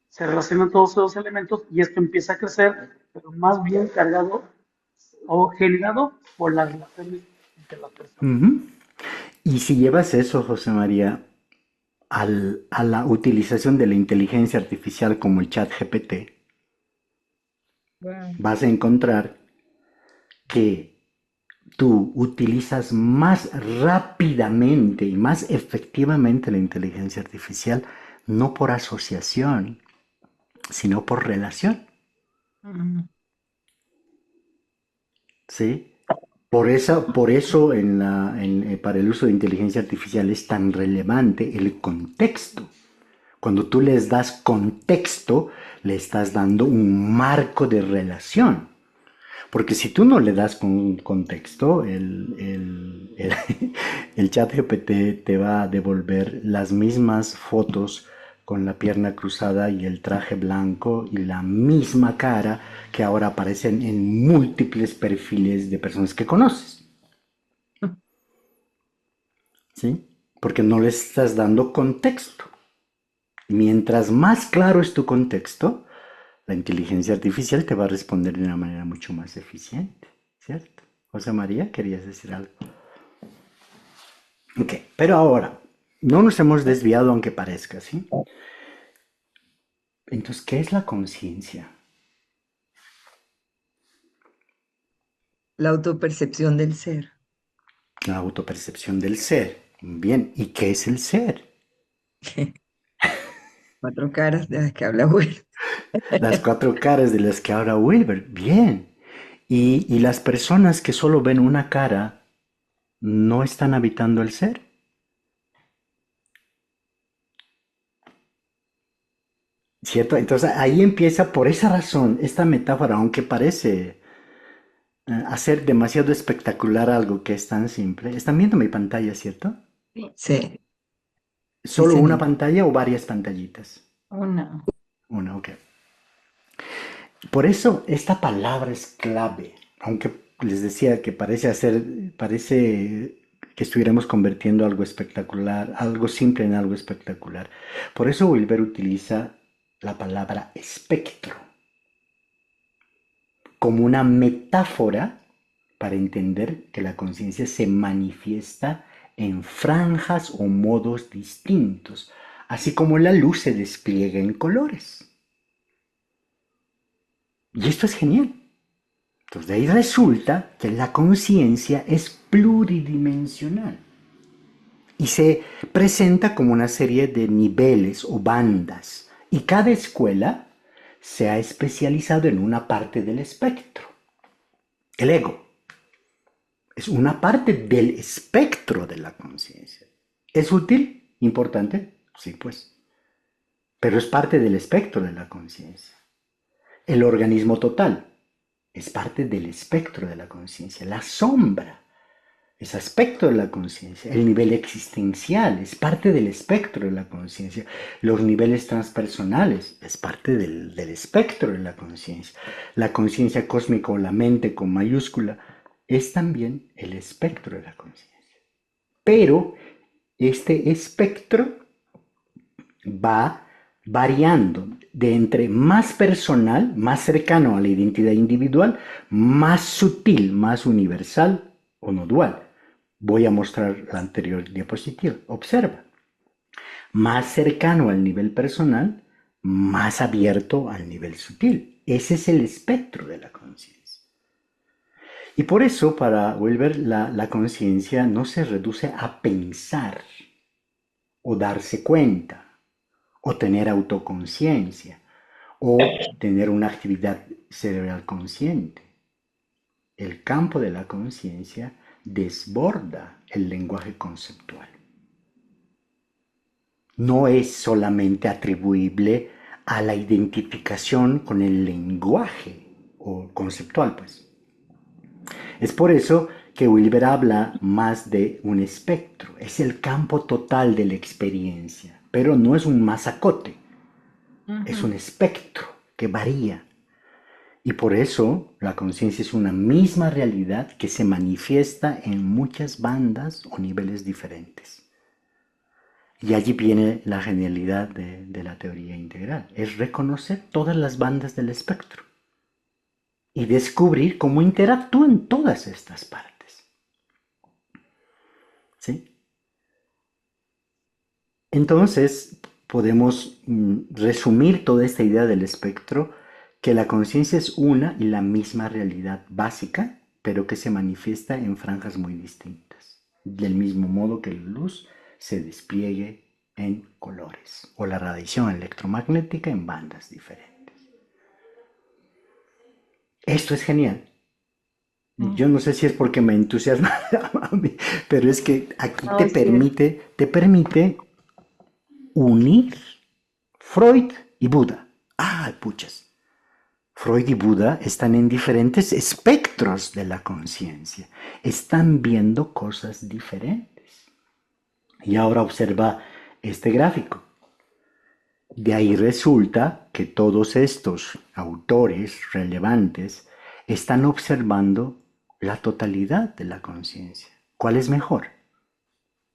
Se relacionan todos esos elementos y esto empieza a crecer, pero más bien cargado o generado por las relaciones entre las personas. Ujú. Y si llevas eso, José María, a la utilización de la inteligencia artificial como el chat GPT, Wow. vas a encontrar que tú utilizas más rápidamente y más efectivamente la inteligencia artificial, no por asociación, sino por relación, Mm. ¿sí? Por eso para el uso de inteligencia artificial es tan relevante el contexto. Cuando tú les das contexto, le estás dando un marco de relación. Porque si tú no le das contexto, el chat GPT te va a devolver las mismas fotos con la pierna cruzada y el traje blanco y la misma cara que ahora aparecen en múltiples perfiles de personas que conoces, ¿sí? Porque no le estás dando contexto. Mientras más claro es tu contexto, la inteligencia artificial te va a responder de una manera mucho más eficiente, ¿cierto? José María, querías decir algo. Ok, pero ahora, no nos hemos desviado aunque parezca, ¿sí? Entonces, ¿qué es la conciencia? La autopercepción del ser. La autopercepción del ser. Bien, ¿y qué es el ser? 4 caras de las que habla Will. Las 4 caras de las que habla Wilber. Bien. Y las personas que solo ven una cara no están habitando el ser. ¿Cierto? Entonces ahí empieza por esa razón esta metáfora, aunque parece hacer demasiado espectacular algo que es tan simple. Están viendo mi pantalla, ¿cierto? Sí, Sí, sí, ¿Solo una señor. pantalla o varias pantallitas? una. Una, ok. Por eso esta palabra es clave, aunque les decía que parece que estuviéramos convirtiendo algo espectacular, algo simple en algo espectacular. Por eso Wilber utiliza la palabra espectro como una metáfora para entender que la conciencia se manifiesta en franjas o modos distintos, así como la luz se despliega en colores. Y esto es genial. Entonces de ahí resulta que la conciencia es pluridimensional y se presenta como una serie de niveles o bandas, y cada escuela se ha especializado en una parte del espectro. El ego es una parte del espectro de la conciencia. ¿Es útil? ¿Importante? Sí, pues. Pero es parte del espectro de la conciencia. El organismo total es parte del espectro de la conciencia. La sombra es aspecto de la conciencia. El nivel existencial es parte del espectro de la conciencia. Los niveles transpersonales es parte del espectro de la conciencia. La conciencia cósmica o la mente con mayúscula es también el espectro de la conciencia. Pero este espectro va variando de entre más personal, más cercano a la identidad individual, más sutil, más universal o no dual. Voy a mostrar la anterior diapositiva. Observa. Más cercano al nivel personal, más abierto al nivel sutil. Ese es el espectro de la conciencia. Y por eso, para Wilber, la conciencia no se reduce a pensar o darse cuenta o tener autoconciencia o tener una actividad cerebral consciente. El campo de la conciencia desborda el lenguaje conceptual. No es solamente atribuible a la identificación con el lenguaje o conceptual, pues. Es por eso que Wilber habla más de un espectro. Es el campo total de la experiencia, pero no es un masacote. Es un espectro que varía. Y por eso la conciencia es una misma realidad que se manifiesta en muchas bandas o niveles diferentes. Y allí viene la genialidad de la teoría integral. Es reconocer todas las bandas del espectro y descubrir cómo interactúan todas estas partes. ¿Sí? Entonces, podemos resumir toda esta idea del espectro, que la conciencia es una y la misma realidad básica, pero que se manifiesta en franjas muy distintas, del mismo modo que la luz se despliegue en colores, o la radiación electromagnética en bandas diferentes. Esto es genial. Yo no sé si es porque me entusiasma a mí, pero es que aquí No, te permite unir Freud y Buda. Ah, puchas. Freud y Buda están en diferentes espectros de la conciencia. Están viendo cosas diferentes. Y ahora observa este gráfico. De ahí resulta que todos estos autores relevantes están observando la totalidad de la conciencia. ¿Cuál es mejor?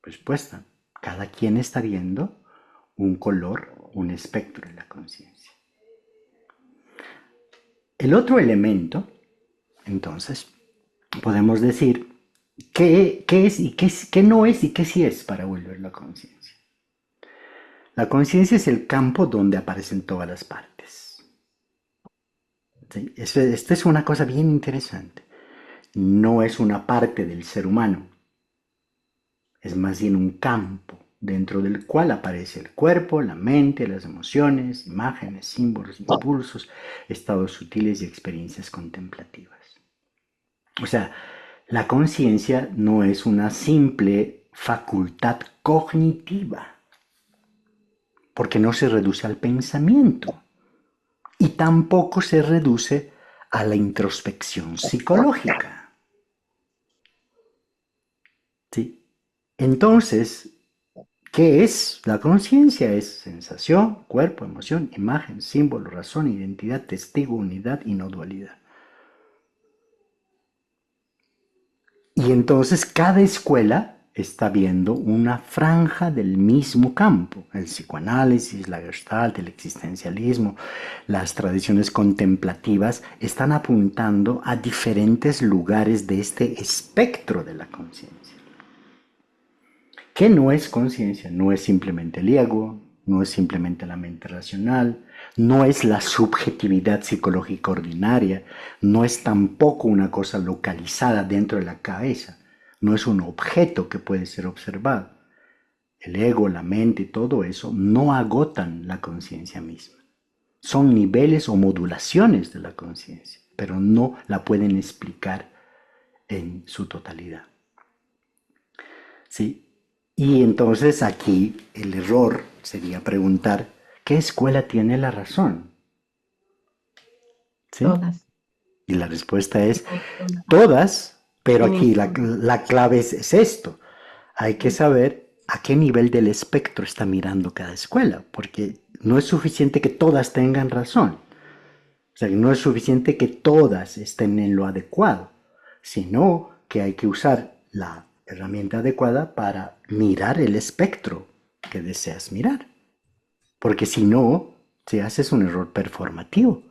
Respuesta. Cada quien está viendo un color, un espectro de la conciencia. El otro elemento, entonces, podemos decir qué es y qué no es y qué sí es para volver la conciencia. La conciencia es el campo donde aparecen todas las partes. ¿Sí? Esta es una cosa bien interesante. No es una parte del ser humano, es más bien un campo dentro del cual aparece el cuerpo, la mente, las emociones, imágenes, símbolos, impulsos, estados sutiles y experiencias contemplativas. O sea, la conciencia no es una simple facultad cognitiva, porque no se reduce al pensamiento y tampoco se reduce a la introspección psicológica. ¿Sí? Entonces, ¿qué es la conciencia? Es sensación, cuerpo, emoción, imagen, símbolo, razón, identidad, testigo, unidad y no dualidad. Y entonces cada escuela está viendo una franja del mismo campo. El psicoanálisis, la Gestalt, el existencialismo, las tradiciones contemplativas están apuntando a diferentes lugares de este espectro de la conciencia. ¿Qué no es conciencia? No es simplemente el ego, no es simplemente la mente racional, no es la subjetividad psicológica ordinaria, no es tampoco una cosa localizada dentro de la cabeza, no es un objeto que puede ser observado. El ego, la mente, todo eso no agotan la conciencia misma. Son niveles o modulaciones de la conciencia, pero no la pueden explicar en su totalidad. ¿Sí? Y entonces aquí el error sería preguntar, ¿qué escuela tiene la razón? ¿Sí? Todas. Y la respuesta es todas, pero aquí la clave es esto. Hay que saber a qué nivel del espectro está mirando cada escuela, porque no es suficiente que todas tengan razón. O sea, no es suficiente que todas estén en lo adecuado, sino que hay que usar la herramienta adecuada para mirar el espectro que deseas mirar. Porque si no, te haces un error performativo,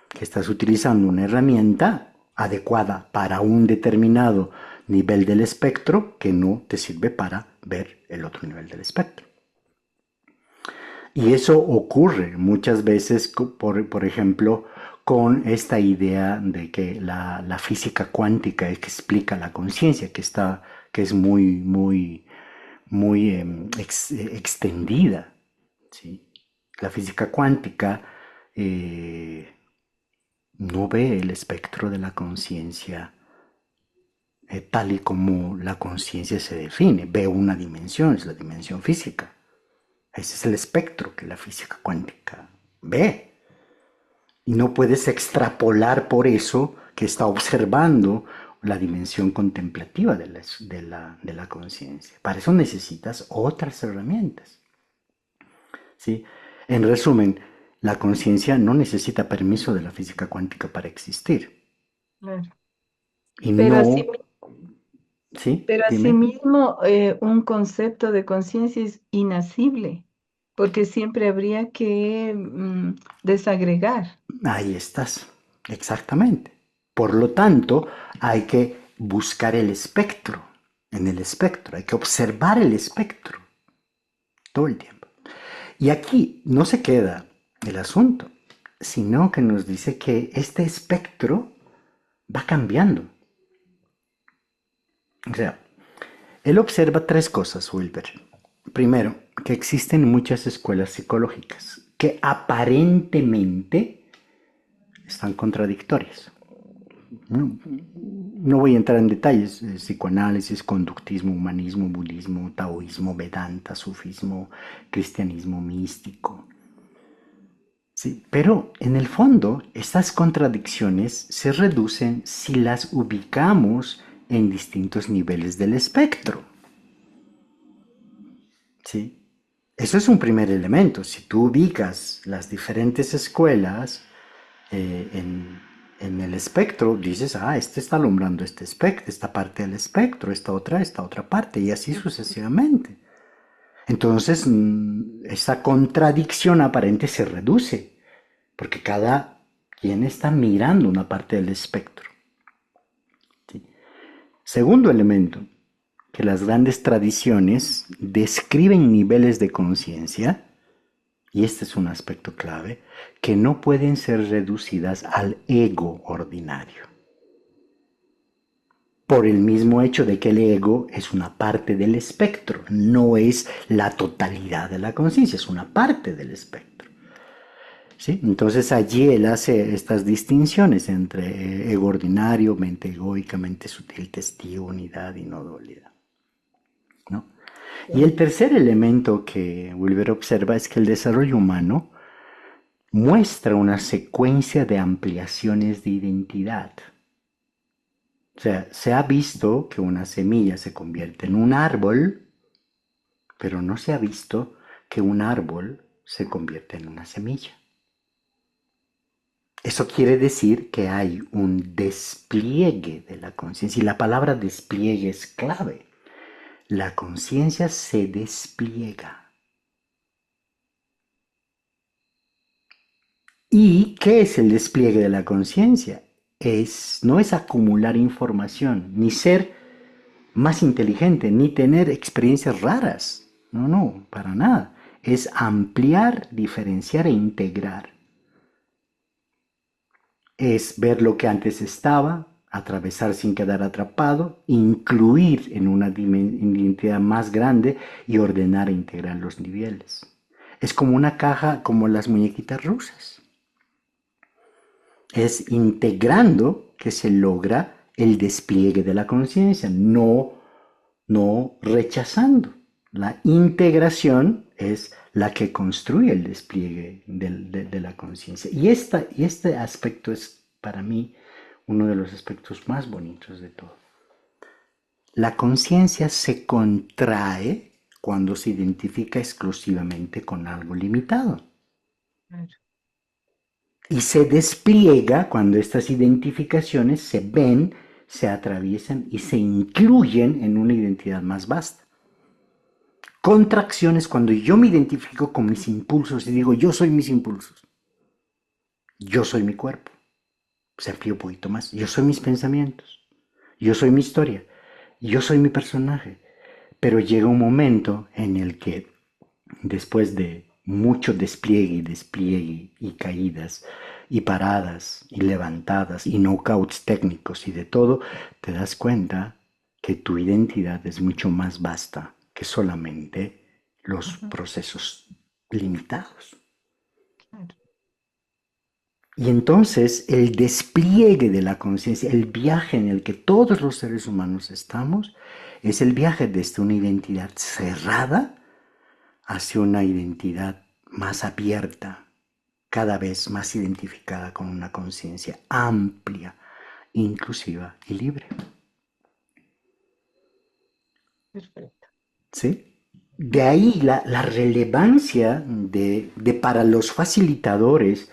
que estás utilizando una herramienta adecuada para un determinado nivel del espectro que no te sirve para ver el otro nivel del espectro. Y eso ocurre muchas veces, por ejemplo, con esta idea de que la física cuántica explica la conciencia, que es muy extendida, ¿sí? La física cuántica eh, no ve el espectro de la conciencia tal y como la conciencia se define. Ve una dimensión, es la dimensión física. Ese es el espectro que la física cuántica ve. Y no puedes extrapolar por eso que está observando la dimensión contemplativa de la conciencia. Para eso necesitas otras herramientas. ¿Sí? En resumen, la conciencia no necesita permiso de la física cuántica para existir. Claro. Y Pero no... así, ¿Sí? pero Dime. asimismo, un concepto de conciencia es inacible, porque siempre habría que desagregar. Ahí estás, exactamente. Por lo tanto, hay que buscar el espectro, en el espectro, hay que observar el espectro todo el tiempo. Y aquí no se queda el asunto, sino que nos dice que este espectro va cambiando. O sea, él observa tres cosas, Wilber. Primero, que existen muchas escuelas psicológicas que aparentemente están contradictorias. No voy a entrar en detalles, psicoanálisis, conductismo, humanismo, budismo, taoísmo, vedanta, sufismo, cristianismo místico. Sí, pero en el fondo estas contradicciones se reducen si las ubicamos en distintos niveles del espectro. ¿Sí? Eso es un primer elemento. Si tú ubicas las diferentes escuelas en el espectro, dices, este está alumbrando este espectro, esta parte del espectro, esta otra parte, y así sucesivamente. Entonces, esa contradicción aparente se reduce, porque cada quien está mirando una parte del espectro. ¿Sí? Segundo elemento, que las grandes tradiciones describen niveles de conciencia, y este es un aspecto clave, que no pueden ser reducidas al ego ordinario. Por el mismo hecho de que el ego es una parte del espectro, no es la totalidad de la conciencia, es una parte del espectro. ¿Sí? Entonces allí él hace estas distinciones entre ego ordinario, mente egoica, mente sutil, testigo, unidad y no dualidad. ¿No? Y el tercer elemento que Wilber observa es que el desarrollo humano muestra una secuencia de ampliaciones de identidad. O sea, se ha visto que una semilla se convierte en un árbol, pero no se ha visto que un árbol se convierte en una semilla. Eso quiere decir que hay un despliegue de la conciencia, y la palabra despliegue es clave. La conciencia se despliega. ¿Y qué es el despliegue de la conciencia? No es acumular información, ni ser más inteligente, ni tener experiencias raras. No, para nada. Es ampliar, diferenciar e integrar. Es ver lo que antes estaba, atravesar sin quedar atrapado, incluir en una identidad más grande y ordenar e integrar los niveles. Es como una caja, como las muñequitas rusas. Es integrando que se logra el despliegue de la conciencia, no rechazando. La integración es la que construye el despliegue de la conciencia. Y este aspecto es para mí uno de los aspectos más bonitos de todo. La conciencia se contrae cuando se identifica exclusivamente con algo limitado. Y se despliega cuando estas identificaciones se ven, se atraviesan y se incluyen en una identidad más vasta. Contracciones cuando yo me identifico con mis impulsos y digo, yo soy mis impulsos. Yo soy mi cuerpo. Se amplía un poquito más. Yo soy mis pensamientos. Yo soy mi historia. Yo soy mi personaje. Pero llega un momento en el que, después de mucho despliegue y caídas y paradas y levantadas y knockouts técnicos y de todo, te das cuenta que tu identidad es mucho más vasta que solamente los procesos limitados. Y entonces el despliegue de la conciencia, el viaje en el que todos los seres humanos estamos, es el viaje desde una identidad cerrada hacia una identidad más abierta, cada vez más identificada con una conciencia amplia, inclusiva y libre. Perfecto. ¿Sí? De ahí la relevancia de para los facilitadores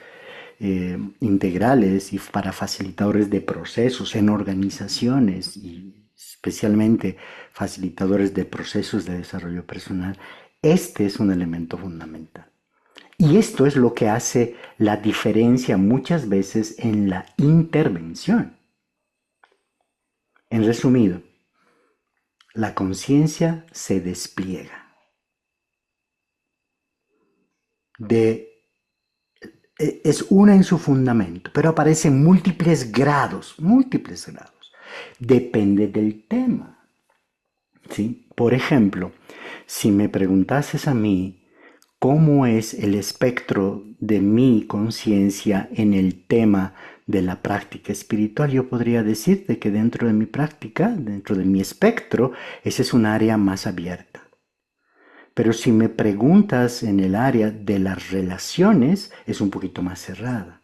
integrales y para facilitadores de procesos en organizaciones y especialmente facilitadores de procesos de desarrollo personal. Este es un elemento fundamental. Y esto es lo que hace la diferencia muchas veces en la intervención. En resumido, la conciencia se despliega es una en su fundamento, pero aparece en múltiples grados, Depende del tema. ¿Sí? Por ejemplo, si me preguntases a mí cómo es el espectro de mi conciencia en el tema de la práctica espiritual, yo podría decirte que dentro de mi práctica, dentro de mi espectro, esa es un área más abierta. Pero si me preguntas en el área de las relaciones, es un poquito más cerrada.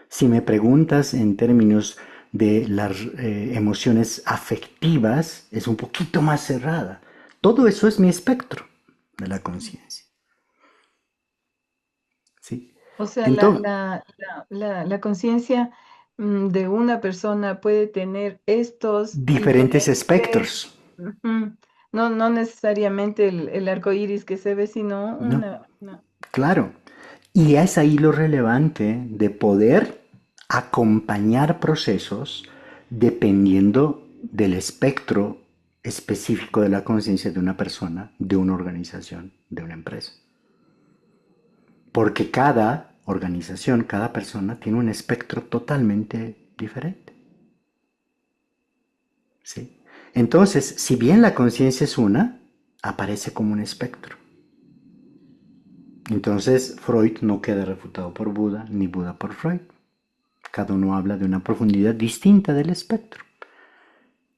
Si me preguntas en términos de las emociones afectivas, es un poquito más cerrada. Todo eso es mi espectro de la conciencia. ¿Sí? O sea, Entonces, la conciencia de una persona puede tener estos diferentes diferentes. espectros. Ujú. No necesariamente el arco iris que se ve, sino No, una. claro. Y es ahí lo relevante de poder acompañar procesos dependiendo del espectro específico de la conciencia de una persona, de una organización, de una empresa. Porque cada organización, cada persona tiene un espectro totalmente diferente. ¿Sí? Entonces, si bien la conciencia es una, aparece como un espectro. Entonces, Freud no queda refutado por Buda, ni Buda por Freud. Cada uno habla de una profundidad distinta del espectro.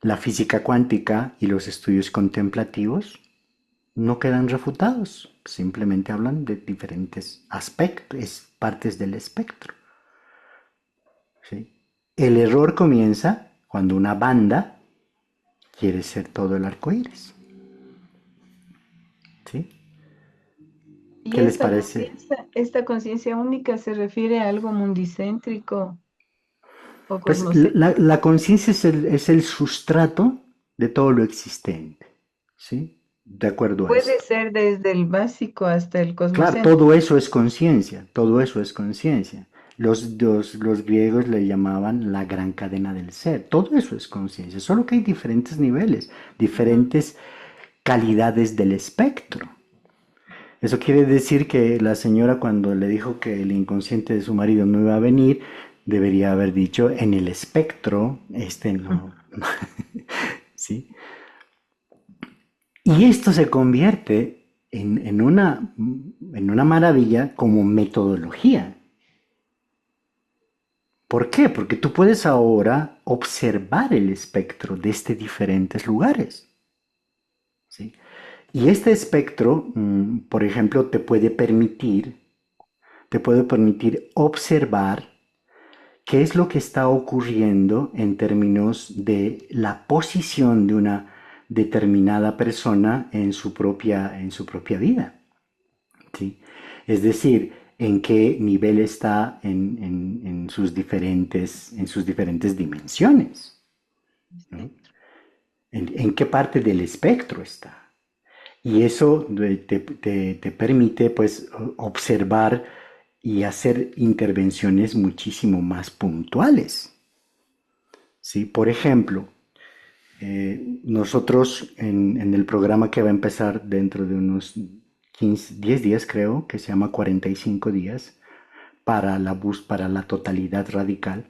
La física cuántica y los estudios contemplativos no quedan refutados, simplemente hablan de diferentes aspectos, partes del espectro. ¿Sí? El error comienza cuando una banda quiere ser todo el arco iris. ¿Sí? Y ¿Qué les parece? esta conciencia única se refiere a algo mundicéntrico o Pues cosmocéntrico. la conciencia es el sustrato de todo lo existente. ¿Sí? De acuerdo a Puede esto. ser desde el básico hasta el Claro, cosmocéntrico. todo eso es conciencia, todo eso es conciencia. Los griegos le llamaban la gran cadena del ser, todo eso es conciencia, solo que hay diferentes niveles, diferentes calidades del espectro. Eso quiere decir que la señora cuando le dijo que el inconsciente de su marido no iba a venir, debería haber dicho en el espectro, este no. ¿Sí? Y esto se convierte en una maravilla como metodología. ¿Por qué? Porque tú puedes ahora observar el espectro desde diferentes lugares. ¿Sí? Y este espectro, por ejemplo, te puede permitir observar qué es lo que está ocurriendo en términos de la posición de una determinada persona en su propia vida. ¿Sí? Es decir, en qué nivel está en sus diferentes dimensiones. ¿No? En qué parte del espectro está. Y eso te permite pues, observar y hacer intervenciones muchísimo más puntuales. ¿Sí? Por ejemplo, nosotros en el programa que va a empezar dentro de unos 10 días creo, que se llama 45 días para la totalidad radical,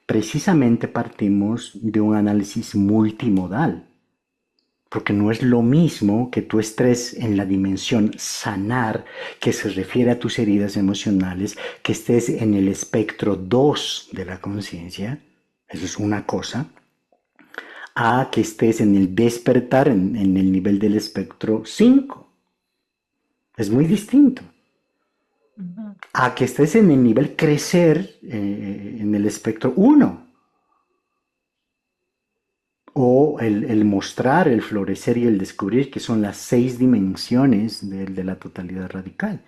precisamente partimos de un análisis multimodal. porque no es lo mismo que tú estés en la dimensión sanar, que se refiere a tus heridas emocionales, que estés en el espectro 2 de la conciencia, eso es una cosa, a que estés en el despertar, en el nivel del espectro 5. Es muy distinto. A que estés en el nivel crecer, en el espectro 1. O el mostrar, el florecer y el descubrir, que son las 6 dimensiones de la totalidad radical.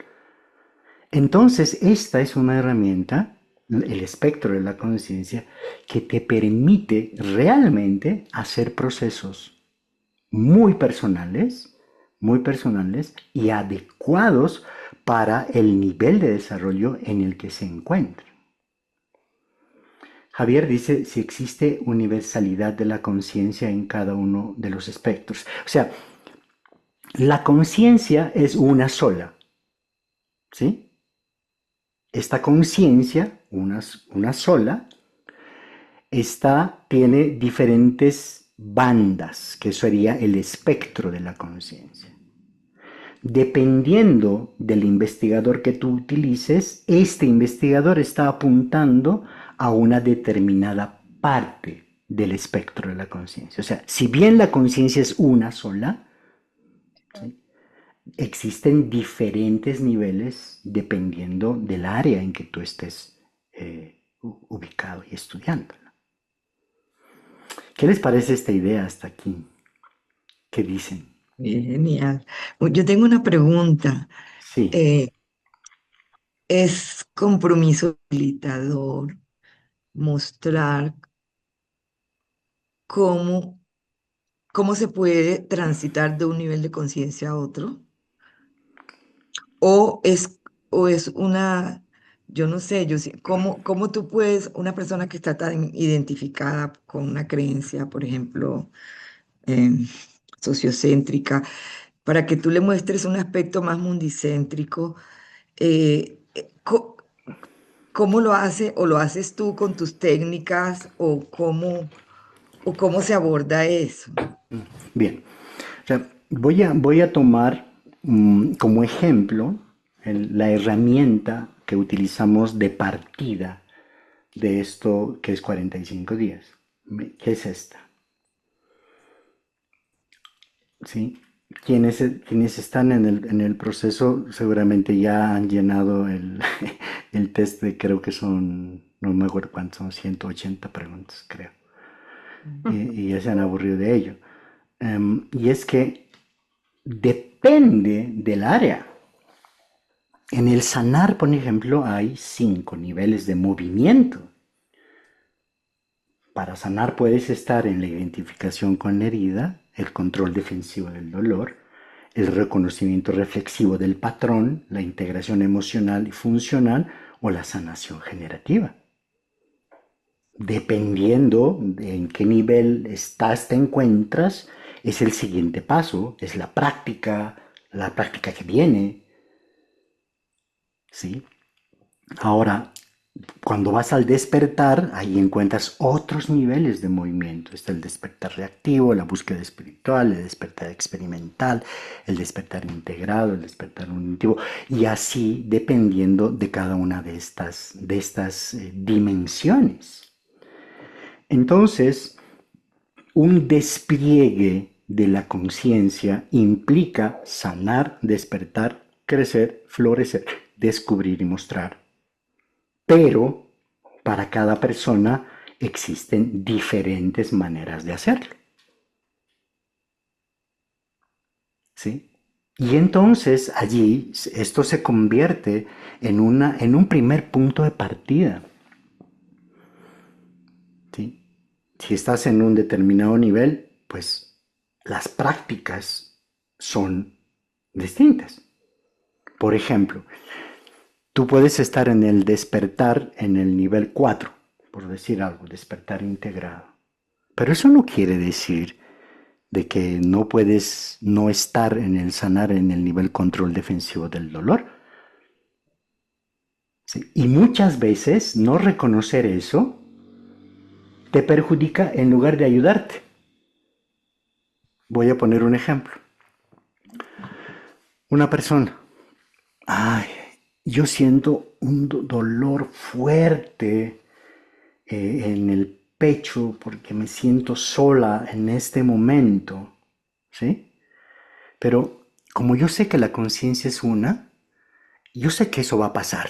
Entonces, esta es una herramienta, el espectro de la conciencia, que te permite realmente hacer procesos muy personales y adecuados para el nivel de desarrollo en el que se encuentra. Javier dice si existe universalidad de la conciencia en cada uno de los espectros. O sea, la conciencia es una sola, ¿sí? Esta conciencia, una sola, tiene diferentes bandas, que sería el espectro de la conciencia. Dependiendo del investigador que tú utilices, este investigador está apuntando a una determinada parte del espectro de la conciencia. O sea, si bien la conciencia es una sola, ¿sí?, existen diferentes niveles dependiendo del área en que tú estés ubicado y estudiando. ¿Qué les parece esta idea hasta aquí? ¿Qué dicen? Genial. Yo tengo una pregunta. Sí. ¿Es compromiso facilitador mostrar cómo se puede transitar de un nivel de conciencia a otro? O es una, yo no sé, ¿cómo tú puedes, una persona que está tan identificada con una creencia, por ejemplo, sociocéntrica, para que tú le muestres un aspecto más mundicéntrico, ¿cómo lo hace? ¿O lo haces tú con tus técnicas? ¿O cómo se aborda eso? Bien, o sea, voy a tomar como ejemplo la herramienta que utilizamos de partida de esto que es 45 días. ¿Qué es esta? ¿Sí? Quienes están en el proceso seguramente ya han llenado el test de, creo que son, no me acuerdo cuántos, son 180 preguntas, creo. Y ya se han aburrido de ello. Y es que depende del área. En el sanar, por ejemplo, hay 5 niveles de movimiento. Para sanar puedes estar en la identificación con la herida, el control defensivo del dolor, el reconocimiento reflexivo del patrón, la integración emocional y funcional o la sanación generativa. Dependiendo de en qué nivel te encuentras, es el siguiente paso, es la práctica que viene. ¿Sí? Ahora, cuando vas al despertar, ahí encuentras otros niveles de movimiento. Está el despertar reactivo, la búsqueda espiritual, el despertar experimental, el despertar integrado, el despertar unitivo, y así dependiendo de cada una de estas dimensiones. Entonces, un despliegue de la conciencia implica sanar, despertar, crecer, florecer, descubrir y mostrar. Pero para cada persona existen diferentes maneras de hacerlo. ¿Sí? Y entonces allí esto se convierte en un primer punto de partida. ¿Sí? Si estás en un determinado nivel, pues las prácticas son distintas. Por ejemplo, tú puedes estar en el despertar en el nivel 4, por decir algo, despertar integrado. Pero eso no quiere decir de que no puedes no estar en el sanar en el nivel control defensivo del dolor. ¿Sí? Y muchas veces no reconocer eso te perjudica en lugar de ayudarte. Voy a poner un ejemplo. Una persona, ay, yo siento un dolor fuerte en el pecho porque me siento sola en este momento, ¿sí? Pero como yo sé que la conciencia es una, yo sé que eso va a pasar.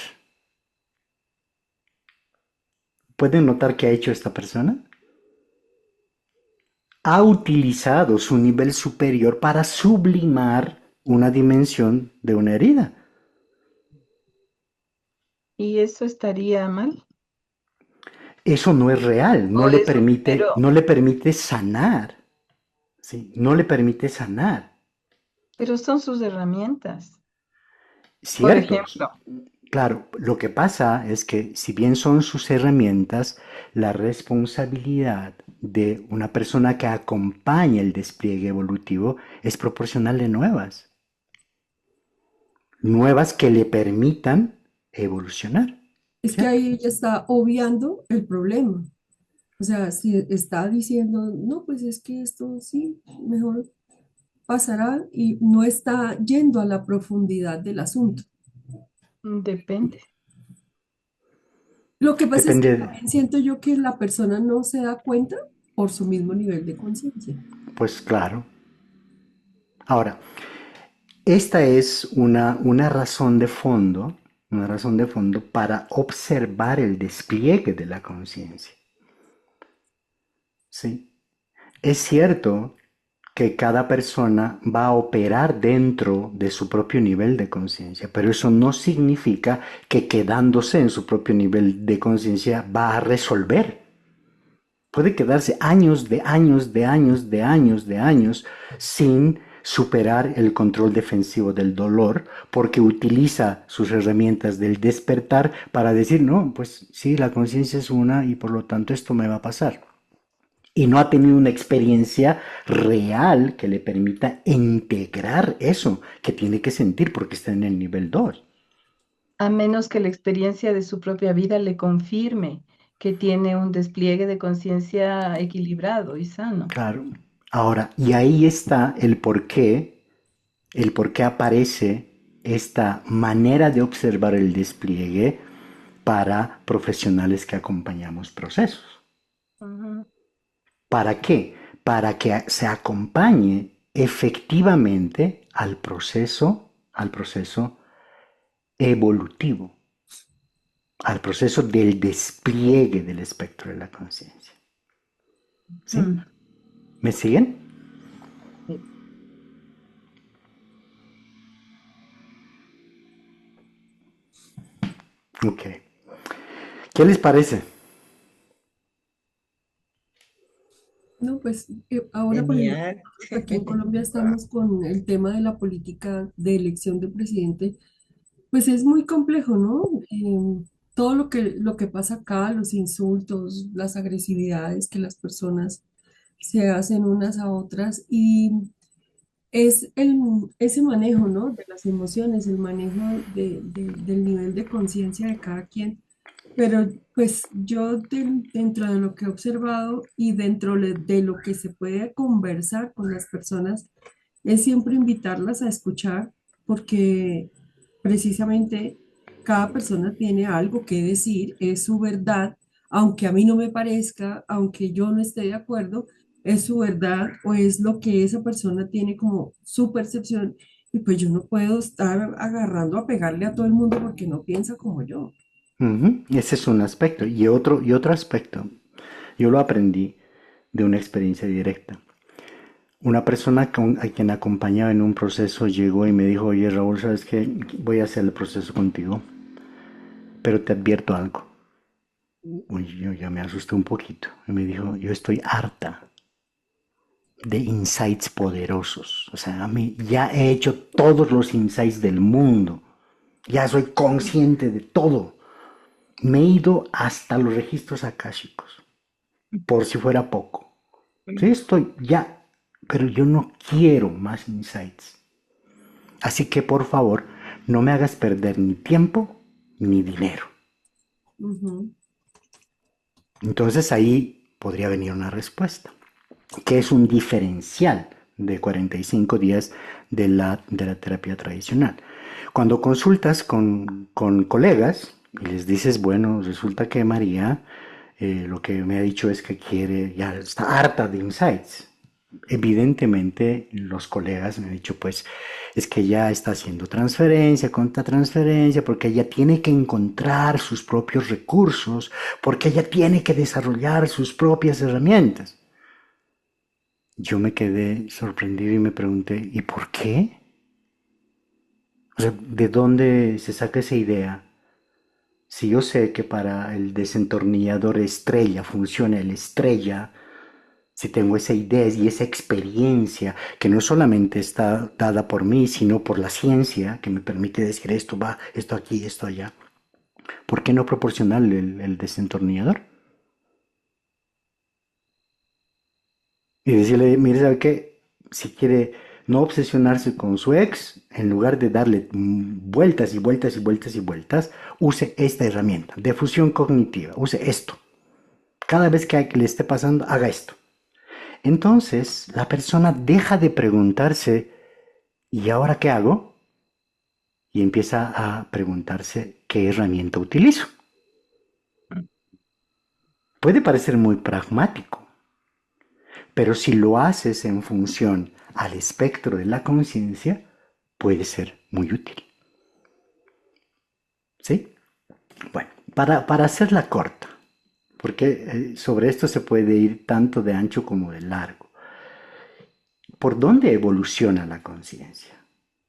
¿Pueden notar qué ha hecho esta persona? Ha utilizado su nivel superior para sublimar una dimensión de una herida. ¿Y eso estaría mal? Eso no es real, Por eso, no le permite sanar, ¿sí? No le permite sanar. pero son sus herramientas. Por Cierto, ejemplo, claro, lo que pasa es que si bien son sus herramientas, la responsabilidad de una persona que acompaña el despliegue evolutivo es proporcional de nuevas que le permitan evolucionar. Es que ¿Cierto? ahí ella está obviando el problema. O sea, si está diciendo, no, pues es que esto sí, mejor pasará y no está yendo a la profundidad del asunto. depende. Lo que pasa es que Depende, también siento yo que la persona no se da cuenta por su mismo nivel de conciencia. pues claro. Ahora, esta es una razón de fondo para observar el despliegue de la conciencia. ¿Sí? Es cierto que cada persona va a operar dentro de su propio nivel de conciencia, pero eso no significa que quedándose en su propio nivel de conciencia va a resolver. Puede quedarse años de años de años de años de años sin superar el control defensivo del dolor porque utiliza sus herramientas del despertar para decir, no, pues sí, la conciencia es una y por lo tanto esto me va a pasar. Y no ha tenido una experiencia real que le permita integrar eso que tiene que sentir porque está en el nivel 2. A menos que la experiencia de su propia vida le confirme que tiene un despliegue de conciencia equilibrado y sano. Claro. Ahora, y ahí está el por qué aparece esta manera de observar el despliegue para profesionales que acompañamos procesos. Ujú. ¿Para qué? Para que se acompañe efectivamente al proceso evolutivo, al proceso del despliegue del espectro de la conciencia. ¿Sí? Mm. ¿Me siguen? Sí. Ok. ¿Qué les parece? No, pues ahora, por ejemplo, Genial. aquí en Colombia estamos con el tema de la política de elección de presidente. Pues es muy complejo, ¿no? Todo lo que pasa acá, los insultos, las agresividades que las personas se hacen unas a otras y es ese manejo, ¿no? De las emociones, el manejo del nivel de conciencia de cada quien. Pero pues yo dentro de lo que he observado y dentro de lo que se puede conversar con las personas, es siempre invitarlas a escuchar porque precisamente cada persona tiene algo que decir, es su verdad, aunque a mí no me parezca, aunque yo no esté de acuerdo, es su verdad o es lo que esa persona tiene como su percepción y pues yo no puedo estar agarrando a pegarle a todo el mundo porque no piensa como yo. Ujú. Ese es un aspecto. Y otro aspecto, yo lo aprendí de una experiencia directa. Una persona a quien acompañaba en un proceso llegó y me dijo, oye Raúl, ¿sabes qué? Voy a hacer el proceso contigo, pero te advierto algo. Oye, yo ya me asusté un poquito. Y me dijo, yo estoy harta de insights poderosos. O sea, ya he hecho todos los insights del mundo. Ya soy consciente de todo. Me he ido hasta los registros akáshicos, por si fuera poco. Sí, estoy ya, pero yo no quiero más insights. Así que por favor, no me hagas perder ni tiempo ni dinero. Ujú. Entonces ahí podría venir una respuesta, que es un diferencial de 45 días de la terapia tradicional. Cuando consultas con colegas y les dices, bueno, resulta que María lo que me ha dicho es que quiere, ya está harta de insights. Evidentemente los colegas me han dicho, pues es que ella está haciendo transferencia contra transferencia porque ella tiene que encontrar sus propios recursos, porque ella tiene que desarrollar sus propias herramientas. Yo me quedé sorprendido y me pregunté, ¿y por qué? O sea, ¿de dónde se saca esa idea? Si yo sé que para el desentornillador estrella funciona el estrella, si tengo esa idea y esa experiencia que no solamente está dada por mí, sino por la ciencia, que me permite decir esto va, esto aquí, esto allá, ¿por qué no proporcionarle el desentornillador? Y decirle, mire, ¿sabe qué? Si quiere no obsesionarse con su ex, en lugar de darle vueltas y vueltas y vueltas y vueltas, use esta herramienta de fusión cognitiva, use esto. Cada vez que le esté pasando, haga esto. Entonces, la persona deja de preguntarse, ¿y ahora qué hago? Y empieza a preguntarse, ¿qué herramienta utilizo? Puede parecer muy pragmático, pero si lo haces en función al espectro de la conciencia, puede ser muy útil. ¿Sí? Bueno, para hacerla corta, porque sobre esto se puede ir tanto de ancho como de largo. ¿Por dónde evoluciona la conciencia?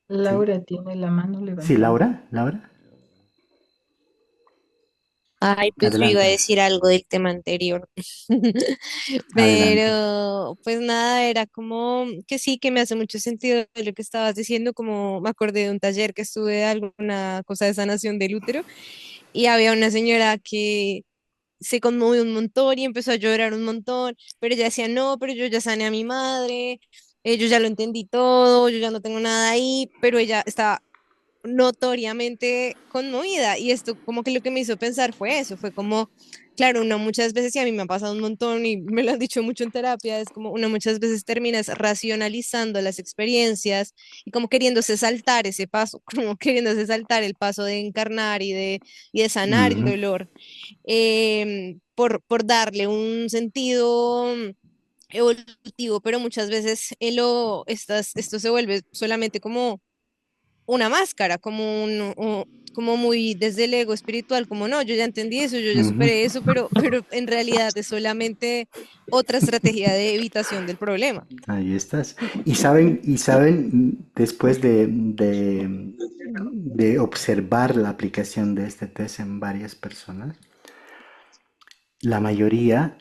Laura tiene la mano Sí, levantada. Laura. Ay, pues yo iba a Adelante, decir algo del tema anterior, adelante. pero pues nada, era como que sí, que me hace mucho sentido lo que estabas diciendo, como me acordé de un taller que estuve de alguna cosa de sanación del útero y había una señora que se conmovió un montón y empezó a llorar un montón, pero ella decía, no, pero yo ya sané a mi madre, yo ya lo entendí todo, yo ya no tengo nada ahí, pero ella estaba notoriamente conmovida y esto como que lo que me hizo pensar fue eso, fue como, claro, uno muchas veces, y a mí me ha pasado un montón y me lo han dicho mucho en terapia, es como uno muchas veces terminas racionalizando las experiencias y como queriéndose saltar ese paso, como queriéndose saltar el paso de encarnar y de sanar el Ujú, dolor, por darle un sentido evolutivo, pero muchas veces esto se vuelve solamente como una máscara, como como muy desde el ego espiritual, como no, yo ya entendí eso, yo ya ujú. superé eso, pero en realidad es solamente otra estrategia de evitación del problema. Ahí estás. Y saben, después de observar la aplicación de este test en varias personas, la mayoría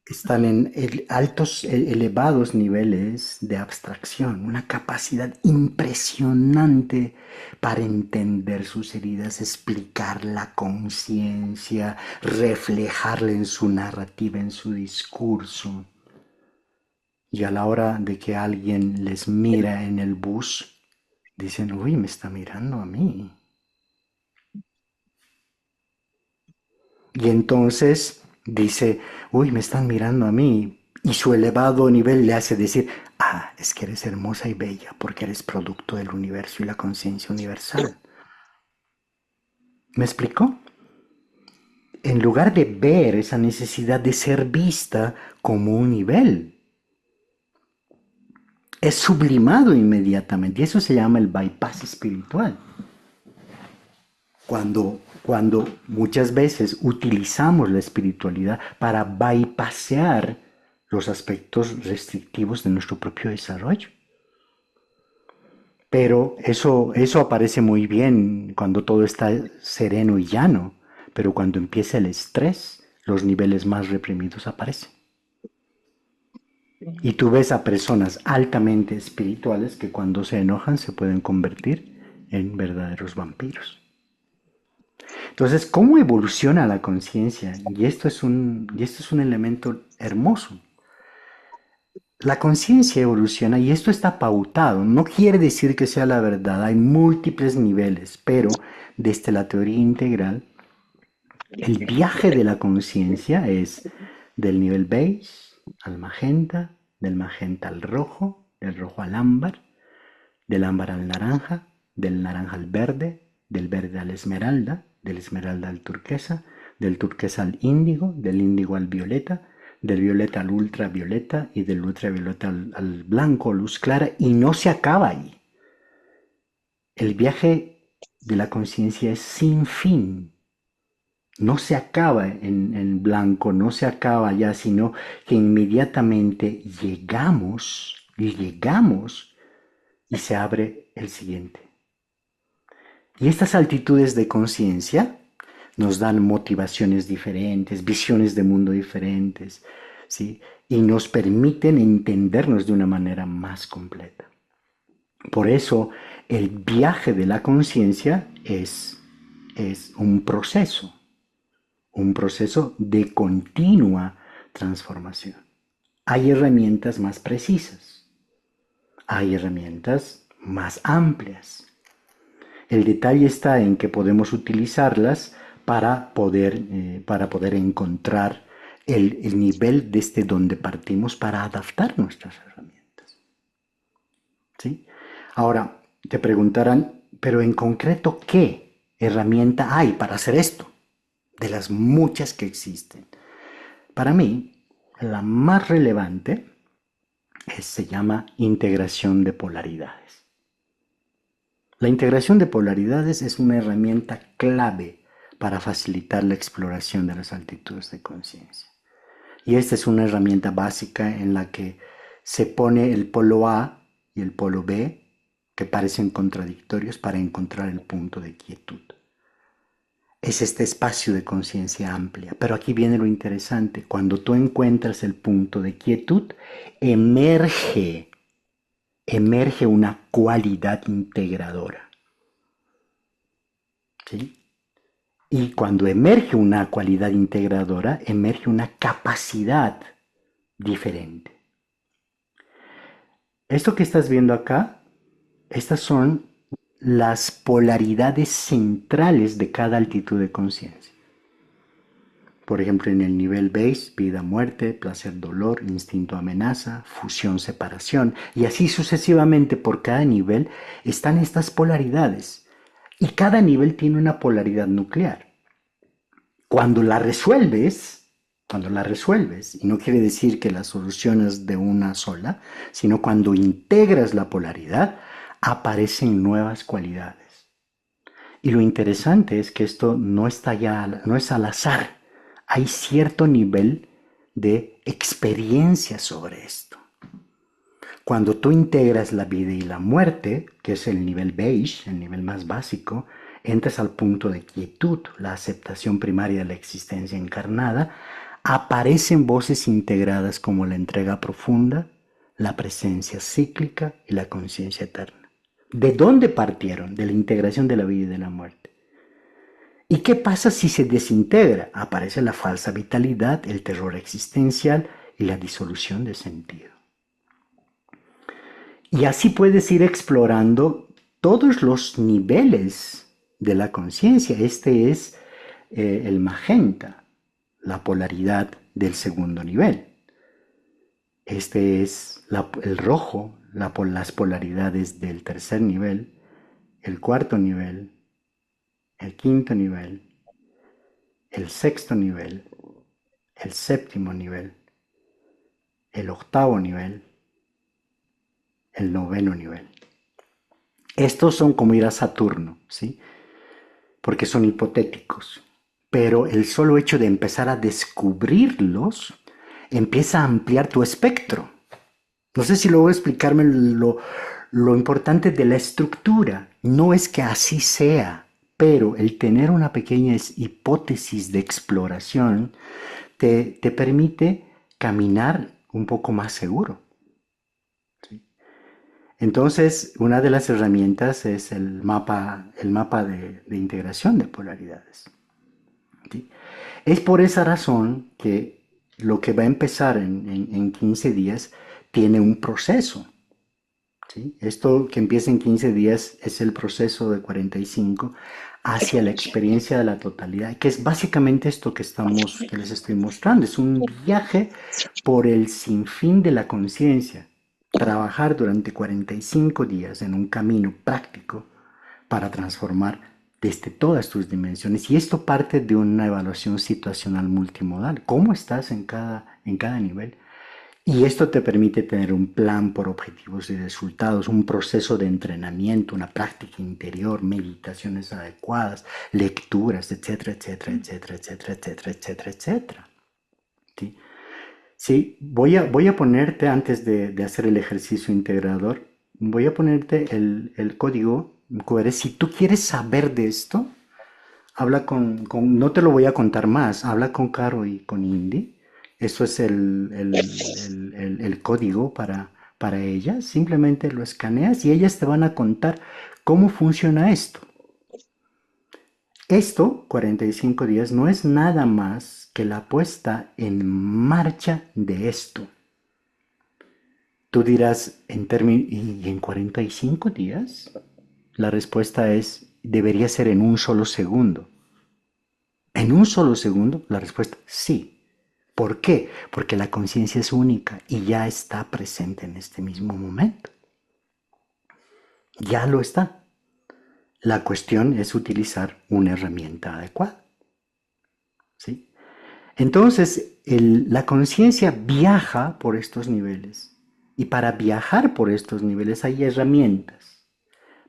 están en altos, elevados niveles de abstracción, una capacidad impresionante para entender sus heridas, explicar la conciencia, reflejarla en su narrativa, en su discurso. Y a la hora de que alguien les mira en el bus, dicen, uy, me está mirando a mí. Y entonces dice, uy, me están mirando a mí. Y su elevado nivel le hace decir, ah, es que eres hermosa y bella porque eres producto del universo y la conciencia universal. ¿Me explicó? En lugar de ver esa necesidad de ser vista como un nivel, es sublimado inmediatamente. Y eso se llama el bypass espiritual. Cuando muchas veces utilizamos la espiritualidad para bypassear los aspectos restrictivos de nuestro propio desarrollo. Pero eso aparece muy bien cuando todo está sereno y llano, pero cuando empieza el estrés, los niveles más reprimidos aparecen. Y tú ves a personas altamente espirituales que cuando se enojan se pueden convertir en verdaderos vampiros. Entonces, ¿cómo evoluciona la conciencia? Y esto es un elemento hermoso. La conciencia evoluciona y esto está pautado. No quiere decir que sea la verdad. Hay múltiples niveles, pero desde la teoría integral, el viaje de la conciencia es del nivel beige al magenta, del magenta al rojo, del rojo al ámbar, del ámbar al naranja, del naranja al verde, del verde al esmeralda, del esmeralda al turquesa, del turquesa al índigo, del índigo al violeta, del violeta al ultravioleta y del ultravioleta al blanco, luz clara, y no se acaba ahí. El viaje de la conciencia es sin fin. No se acaba en blanco, no se acaba ya, sino que inmediatamente llegamos y se abre el siguiente. Y estas altitudes de conciencia nos dan motivaciones diferentes, visiones de mundo diferentes, ¿sí? Y nos permiten entendernos de una manera más completa. Por eso el viaje de la conciencia es un proceso de continua transformación. Hay herramientas más precisas, hay herramientas más amplias. El detalle está en que podemos utilizarlas para poder encontrar el nivel desde donde partimos para adaptar nuestras herramientas. ¿Sí? Ahora, te preguntarán, pero en concreto, ¿qué herramienta hay para hacer esto? De las muchas que existen. Para mí, la más relevante se llama integración de polaridades. La integración de polaridades es una herramienta clave para facilitar la exploración de las altitudes de conciencia. Y esta es una herramienta básica en la que se pone el polo A y el polo B, que parecen contradictorios, para encontrar el punto de quietud. Es este espacio de conciencia amplia. Pero aquí viene lo interesante. Cuando tú encuentras el punto de quietud, emerge una cualidad integradora. ¿Sí? Y cuando emerge una cualidad integradora, emerge una capacidad diferente. Esto que estás viendo acá, estas son las polaridades centrales de cada altitud de conciencia. Por ejemplo, en el nivel base, vida, muerte, placer, dolor, instinto, amenaza, fusión, separación, y así sucesivamente por cada nivel están estas polaridades. Y cada nivel tiene una polaridad nuclear. Cuando la resuelves, y no quiere decir que la soluciones de una sola, sino cuando integras la polaridad, aparecen nuevas cualidades. Y lo interesante es que esto no es al azar. Hay cierto nivel de experiencia sobre esto. Cuando tú integras la vida y la muerte, que es el nivel beige, el nivel más básico, entras al punto de quietud, la aceptación primaria de la existencia encarnada, aparecen voces integradas como la entrega profunda, la presencia cíclica y la conciencia eterna. ¿De dónde partieron? De la integración de la vida y de la muerte. ¿Y qué pasa si se desintegra? Aparece la falsa vitalidad, el terror existencial y la disolución de sentido. Y así puedes ir explorando todos los niveles de la conciencia. Este es el magenta, la polaridad del segundo nivel. Este es el rojo, las polaridades del tercer nivel, el cuarto nivel, el quinto nivel, el sexto nivel, el séptimo nivel, el octavo nivel, el noveno nivel. Estos son como ir a Saturno, ¿sí? Porque son hipotéticos. Pero el solo hecho de empezar a descubrirlos empieza a ampliar tu espectro. No sé si logro explicarme lo importante de la estructura. No es que así sea, pero el tener una pequeña hipótesis de exploración te permite caminar un poco más seguro. ¿Sí? Entonces, una de las herramientas es el mapa de integración de polaridades. ¿Sí? Es por esa razón que lo que va a empezar en 15 días tiene un proceso. ¿Sí? Esto que empieza en 15 días es el proceso de 45. hacia la experiencia de la totalidad, que es básicamente esto que les estoy mostrando. Es un viaje por el sinfín de la conciencia. Trabajar durante 45 días en un camino práctico para transformar desde todas tus dimensiones. Y esto parte de una evaluación situacional multimodal. ¿Cómo estás en cada nivel? Y esto te permite tener un plan por objetivos y resultados, un proceso de entrenamiento, una práctica interior, meditaciones adecuadas, lecturas, etcétera, etcétera, etcétera, etcétera, etcétera, etcétera, etcétera. ¿Sí? Sí, voy a ponerte, antes de hacer el ejercicio integrador, voy a ponerte el código QR. Si tú quieres saber de esto, habla no te lo voy a contar más, habla con Caro y con Indy. Eso es el código para ellas. Simplemente lo escaneas y ellas te van a contar cómo funciona esto. Esto, 45 días, no es nada más que la puesta en marcha de esto. Tú dirás, ¿y en 45 días? La respuesta es, debería ser en un solo segundo. ¿En un solo segundo? La respuesta, sí. ¿Por qué? Porque la conciencia es única y ya está presente en este mismo momento. Ya lo está. La cuestión es utilizar una herramienta adecuada. ¿Sí? Entonces, la conciencia viaja por estos niveles. Y para viajar por estos niveles hay herramientas.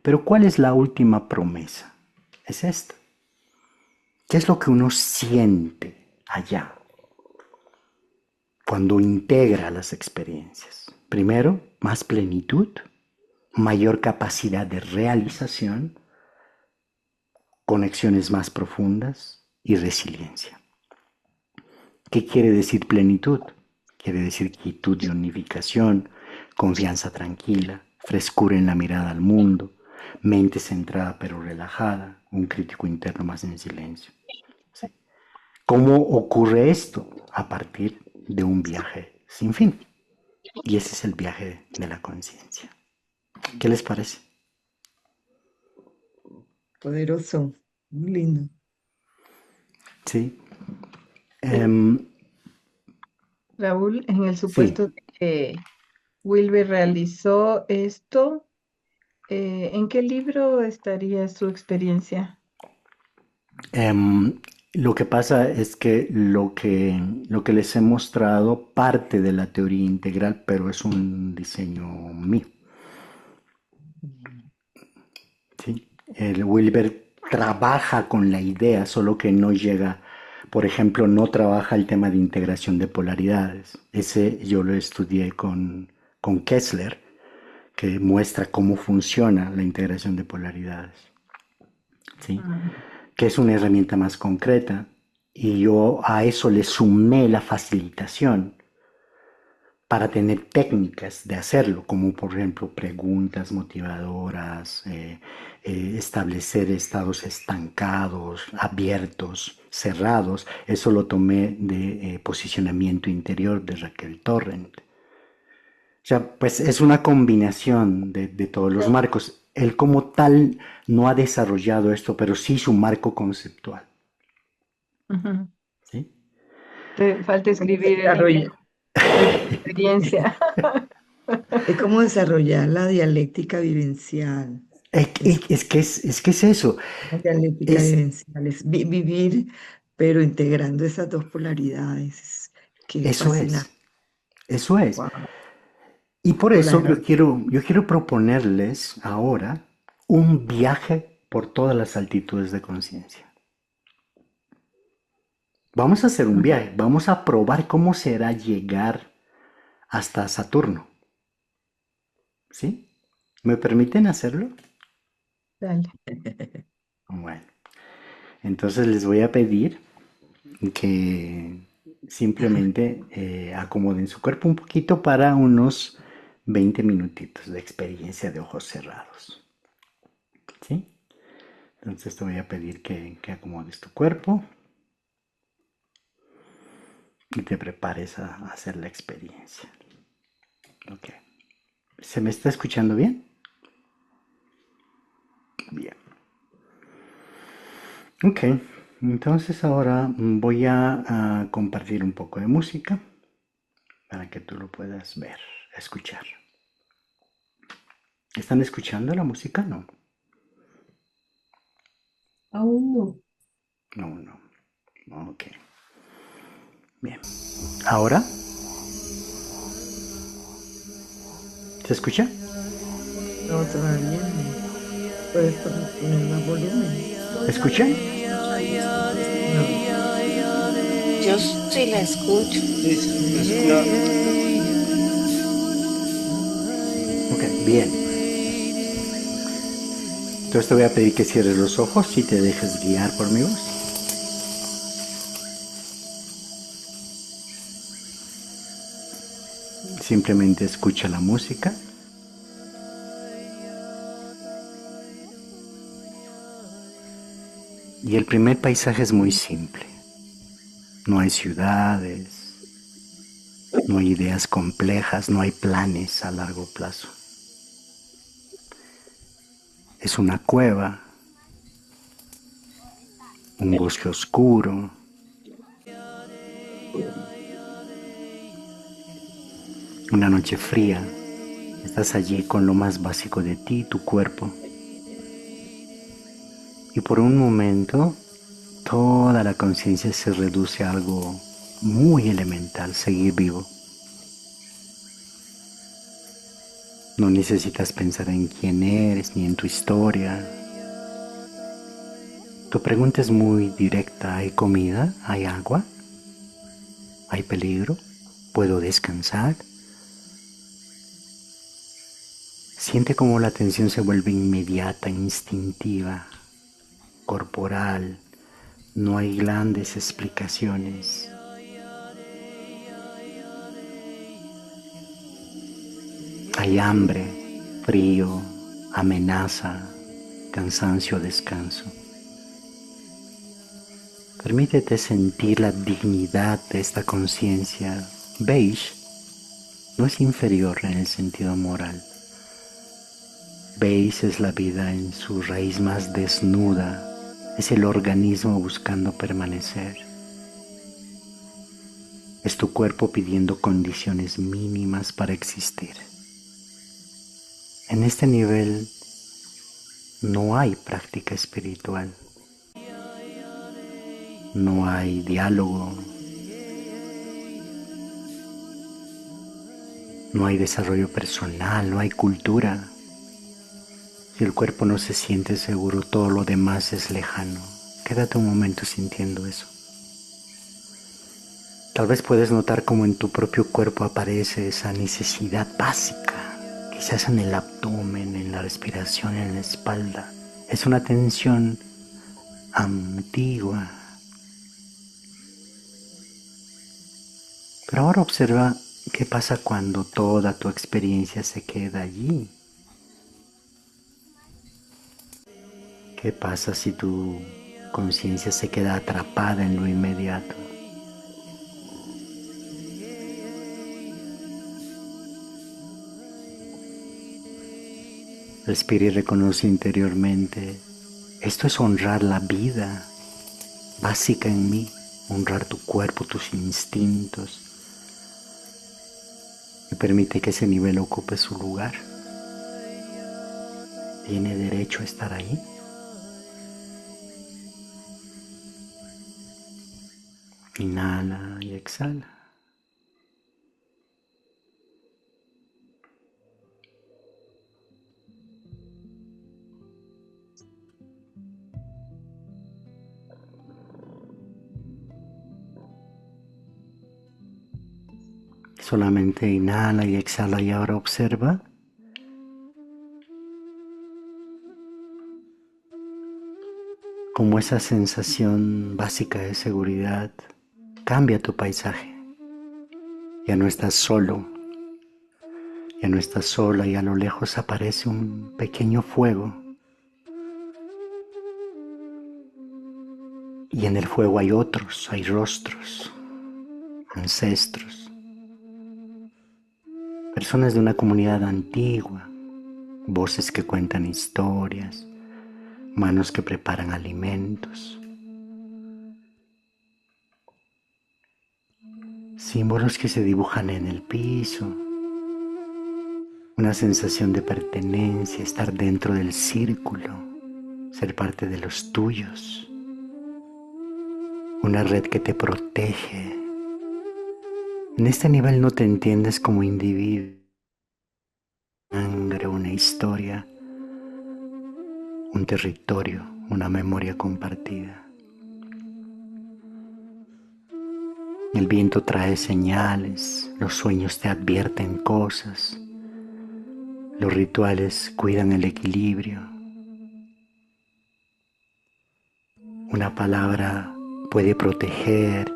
Pero ¿cuál es la última promesa? Es esta. ¿Qué es lo que uno siente allá cuando integra las experiencias? Primero, más plenitud, mayor capacidad de realización, conexiones más profundas y resiliencia. ¿Qué quiere decir plenitud? Quiere decir quietud y unificación, confianza tranquila, frescura en la mirada al mundo, mente centrada pero relajada, un crítico interno más en silencio. ¿Sí? ¿Cómo ocurre esto? A partir de un viaje sin fin. Y ese es el viaje de la conciencia. ¿Qué les parece? Poderoso, muy lindo. Sí. Raúl, en el Sí. supuesto de que Wilber realizó esto, ¿en qué libro estaría su experiencia? Lo que pasa es que lo que les he mostrado parte de la teoría integral, pero es un diseño mío. ¿Sí? El Wilber trabaja con la idea, solo que no llega, por ejemplo, no trabaja el tema de integración de polaridades. Ese yo lo estudié con Kessler, que muestra cómo funciona la integración de polaridades. ¿Sí? Que es una herramienta más concreta, y yo a eso le sumé la facilitación para tener técnicas de hacerlo, como por ejemplo preguntas motivadoras, establecer estados estancados, abiertos, cerrados. Eso lo tomé de Posicionamiento Interior de Raquel Torrent. O sea, pues es una combinación de todos los marcos. Él como tal no ha desarrollado esto, pero sí su marco conceptual. Ujú. ¿Sí? Te falta escribir Desarrollo. tu experiencia. Es como desarrollar la dialéctica vivencial. Es que es eso. La dialéctica vivencial es vivir, pero integrando esas dos polaridades. Qué fascinante. Eso es. Wow. Y por eso Claro. yo quiero proponerles ahora un viaje por todas las altitudes de conciencia. Vamos a hacer un viaje, vamos a probar cómo será llegar hasta Saturno. ¿Sí? ¿Me permiten hacerlo? Dale. Bueno, entonces les voy a pedir que simplemente acomoden su cuerpo un poquito para unos 20 minutitos de experiencia de ojos cerrados. ¿Sí? Entonces te voy a pedir que acomodes tu cuerpo y te prepares a hacer la experiencia. Ok. ¿Se me está escuchando bien? Bien. Ok, entonces ahora voy a compartir un poco de música para que tú lo puedas ver, escuchar. ¿Están escuchando la música? No, Aún no. no. Ok, bien. ¿Ahora? ¿Se escucha? No, todavía no. Puedes poner más volumen. ¿Escuchan? No. Yo sí la escucho. Sí, se escucha. Ok, bien. Entonces te voy a pedir que cierres los ojos y te dejes guiar por mi voz. Simplemente escucha la música. Y el primer paisaje es muy simple. No hay ciudades, no hay ideas complejas, no hay planes a largo plazo. Es una cueva, un bosque oscuro, una noche fría. Estás allí con lo más básico de ti, tu cuerpo. Y por un momento, toda la conciencia se reduce a algo muy elemental, seguir vivo. No necesitas pensar en quién eres ni en tu historia. Tu pregunta es muy directa. ¿Hay comida? ¿Hay agua? ¿Hay peligro? ¿Puedo descansar? Siente cómo la atención se vuelve inmediata, instintiva, corporal. No hay grandes explicaciones. Hay hambre, frío, amenaza, cansancio, descanso. Permítete sentir la dignidad de esta conciencia. Beige no es inferior en el sentido moral. Beige es la vida en su raíz más desnuda. Es el organismo buscando permanecer. Es tu cuerpo pidiendo condiciones mínimas para existir. En este nivel no hay práctica espiritual, no hay diálogo, no hay desarrollo personal, no hay cultura. Si el cuerpo no se siente seguro, todo lo demás es lejano. Quédate un momento sintiendo eso. Tal vez puedes notar cómo en tu propio cuerpo aparece esa necesidad básica. Quizás en el abdomen, en la respiración, en la espalda. Es una tensión antigua. Pero ahora observa qué pasa cuando toda tu experiencia se queda allí. ¿Qué pasa si tu conciencia se queda atrapada en lo inmediato? Respira y reconoce interiormente. Esto es honrar la vida básica en mí, honrar tu cuerpo, tus instintos. Y permite que ese nivel ocupe su lugar. ¿Tiene derecho a estar ahí? Inhala y exhala. Solamente inhala y exhala y ahora observa cómo esa sensación básica de seguridad cambia tu paisaje. Ya no estás solo, ya no estás sola y a lo lejos aparece un pequeño fuego. Y en el fuego hay otros, hay rostros, ancestros, personas de una comunidad antigua, voces que cuentan historias, manos que preparan alimentos. símbolos que se dibujan en el piso, una sensación de pertenencia, estar dentro del círculo, ser parte de los tuyos, una red que te protege. En este nivel no te entiendes como individuo, una historia, un territorio, una memoria compartida. El viento trae señales, los sueños te advierten cosas, los rituales cuidan el equilibrio. Una palabra puede proteger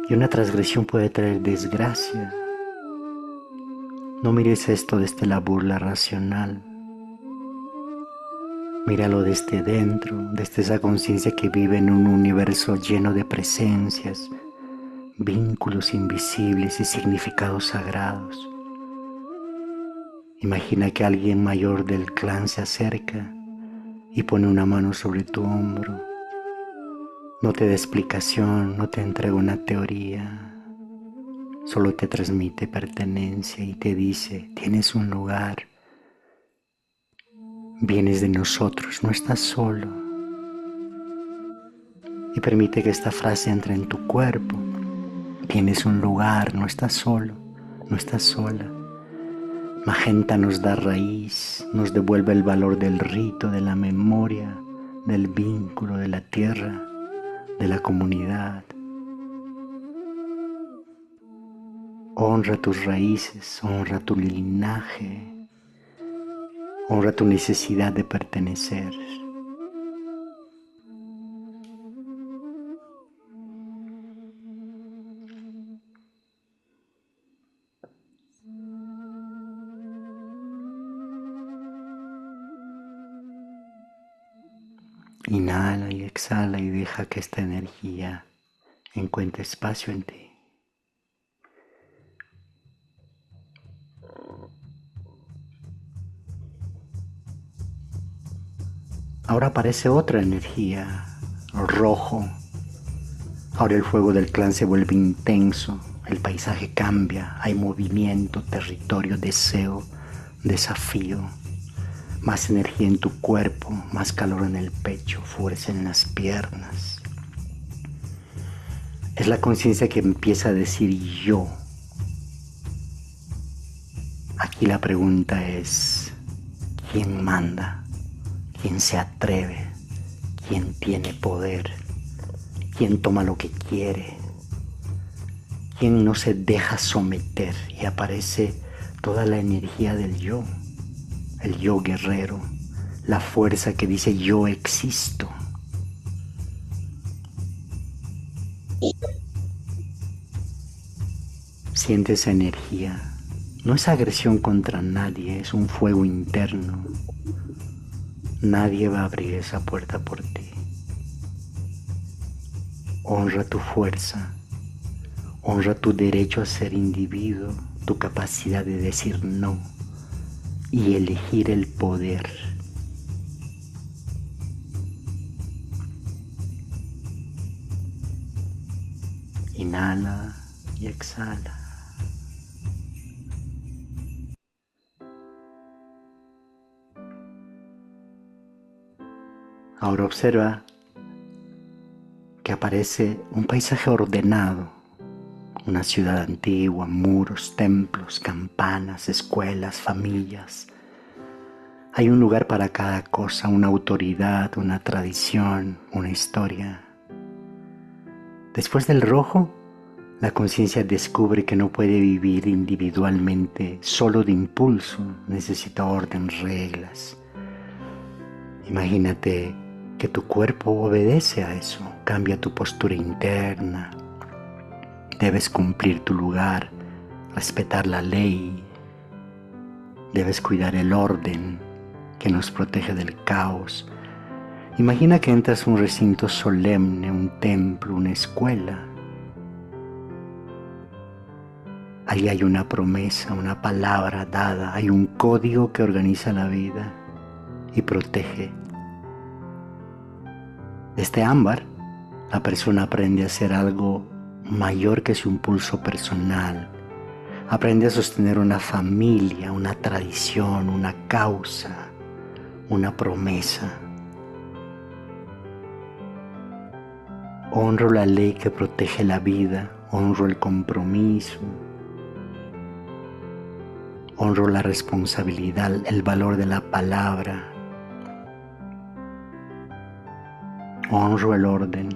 y una transgresión puede traer desgracia. No mires esto desde la burla racional. Míralo desde dentro, desde esa conciencia que vive en un universo lleno de presencias, vínculos invisibles y significados sagrados. Imagina que alguien mayor del clan se acerca y pone una mano sobre tu hombro. No te da explicación, no te entrega una teoría, solo te transmite pertenencia y te dice, tienes un lugar, vienes de nosotros, no estás solo. Y permite que esta frase entre en tu cuerpo. Tienes un lugar, no estás solo, no estás sola. Magenta nos da raíz, nos devuelve el valor del rito, de la memoria, del vínculo, de la tierra, de la comunidad. Honra tus raíces, honra tu linaje, honra tu necesidad de pertenecer. Inhala y exhala y deja que esta energía encuentre espacio en ti. Ahora aparece otra energía, rojo. Ahora el fuego del clan se vuelve intenso, el paisaje cambia, hay movimiento, territorio, deseo, desafío. Más energía en tu cuerpo, más calor en el pecho, fuerza en las piernas. Es la conciencia que empieza a decir yo. Aquí la pregunta es, ¿quién manda? ¿Quién se atreve? ¿Quién tiene poder? ¿Quién toma lo que quiere? ¿Quién no se deja someter? Y aparece toda la energía del yo. El yo guerrero, la fuerza que dice yo existo. Siente esa energía. No es agresión contra nadie, es un fuego interno. Nadie va a abrir esa puerta por ti. Honra tu fuerza, honra tu derecho a ser individuo, tu capacidad de decir no y elegir el poder. Inhala y exhala. Ahora observa que aparece un paisaje ordenado, una ciudad antigua, muros, templos, campanas, escuelas, familias. Hay un lugar para cada cosa, una autoridad, una tradición, una historia. Después del rojo, la conciencia descubre que no puede vivir individualmente, solo de impulso, necesita orden, reglas. Imagínate que tu cuerpo obedece a eso, cambia tu postura interna. Debes cumplir tu lugar, respetar la ley. Debes cuidar el orden que nos protege del caos. Imagina que entras a un recinto solemne, un templo, una escuela. Ahí hay una promesa, una palabra dada, hay un código que organiza la vida y protege. Desde ámbar, la persona aprende a hacer algo mayor que su impulso personal. Aprende a sostener una familia, una tradición, una causa, una promesa. Honro la ley que protege la vida, honro el compromiso, honro la responsabilidad, el valor de la palabra, honro el orden.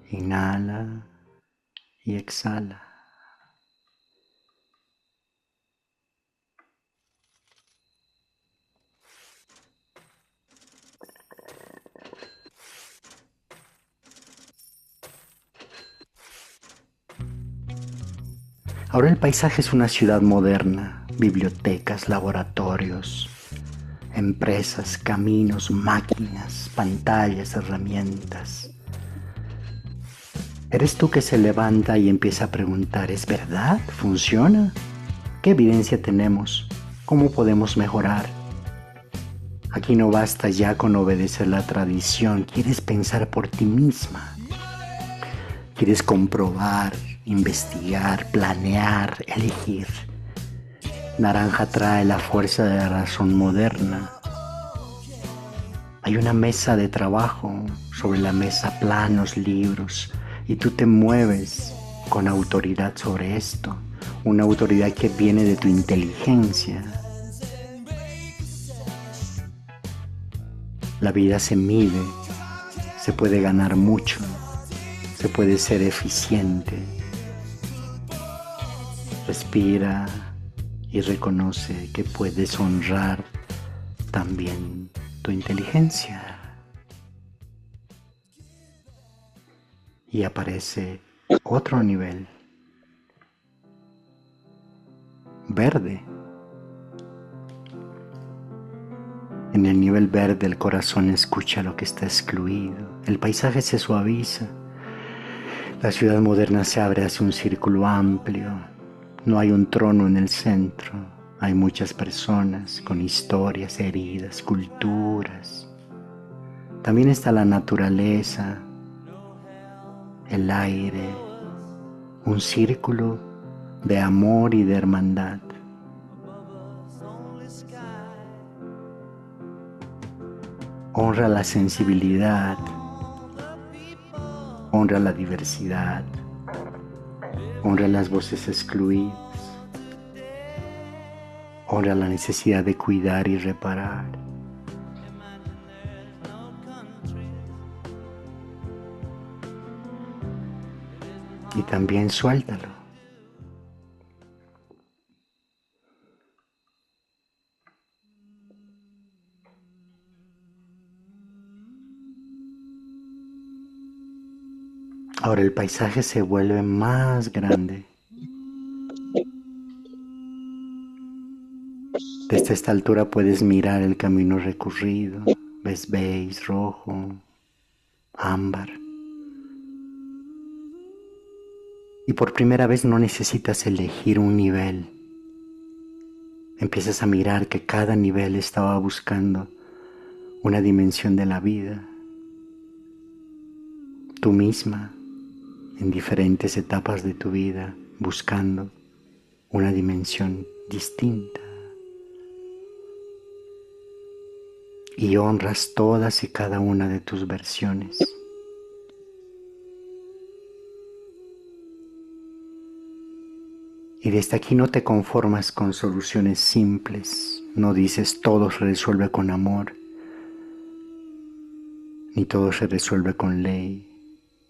Inhala y exhala. Ahora el paisaje es una ciudad moderna, bibliotecas, laboratorios, empresas, caminos, máquinas, pantallas, herramientas. Eres tú que se levanta y empieza a preguntar, ¿es verdad? ¿Funciona? ¿Qué evidencia tenemos? ¿Cómo podemos mejorar? Aquí no basta ya con obedecer la tradición, quieres pensar por ti misma. Quieres comprobar, investigar, planear, elegir. Naranja trae la fuerza de la razón moderna. Hay una mesa de trabajo, sobre la mesa planos, libros, y tú te mueves con autoridad sobre esto, una autoridad que viene de tu inteligencia. La vida se mide, se puede ganar mucho, se puede ser eficiente. Respira y reconoce que puedes honrar también tu inteligencia. Y aparece otro nivel, verde. En el nivel verde el corazón escucha lo que está excluido, el paisaje se suaviza, la ciudad moderna se abre hacia un círculo amplio, no hay un trono en el centro, hay muchas personas con historias, heridas, culturas. También está la naturaleza, el aire, un círculo de amor y de hermandad. Honra la sensibilidad, honra la diversidad, honra las voces excluidas, honra la necesidad de cuidar y reparar. Y también suéltalo. Ahora el paisaje se vuelve más grande. Desde esta altura puedes mirar el camino recorrido. Ves beige, rojo, ámbar. Y por primera vez no necesitas elegir un nivel. Empiezas a mirar que cada nivel estaba buscando una dimensión de la vida. Tú misma, en diferentes etapas de tu vida, buscando una dimensión distinta. Y honras todas y cada una de tus versiones. Y desde aquí no te conformas con soluciones simples, no dices todo se resuelve con amor, ni todo se resuelve con ley,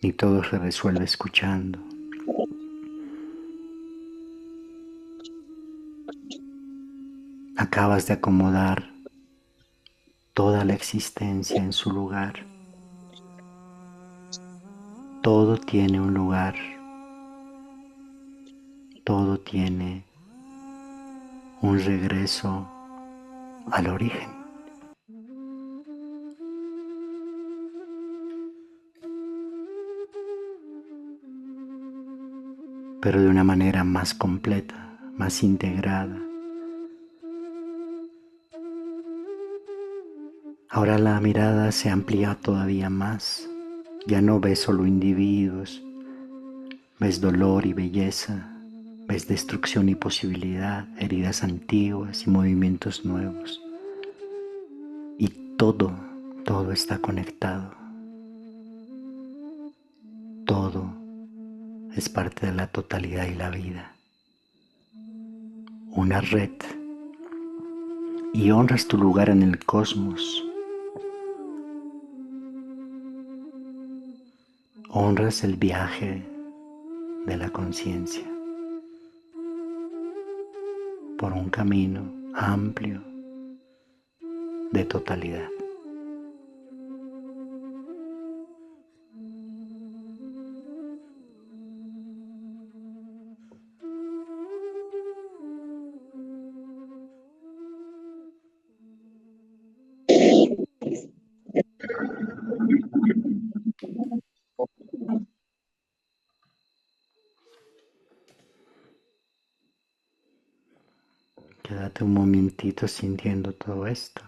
ni todo se resuelve escuchando. Acabas de acomodar toda la existencia en su lugar. Todo tiene un lugar. Todo tiene un regreso al origen. Pero de una manera más completa, más integrada. Ahora la mirada se amplía todavía más. Ya no ves solo individuos, ves dolor y belleza, ves destrucción y posibilidad, heridas antiguas y movimientos nuevos. Y todo está conectado. Todo es parte de la totalidad y la vida. Una red. Y honras tu lugar en el cosmos. Honras el viaje de la conciencia por un camino amplio de totalidad. Quédate un momentito sintiendo todo esto.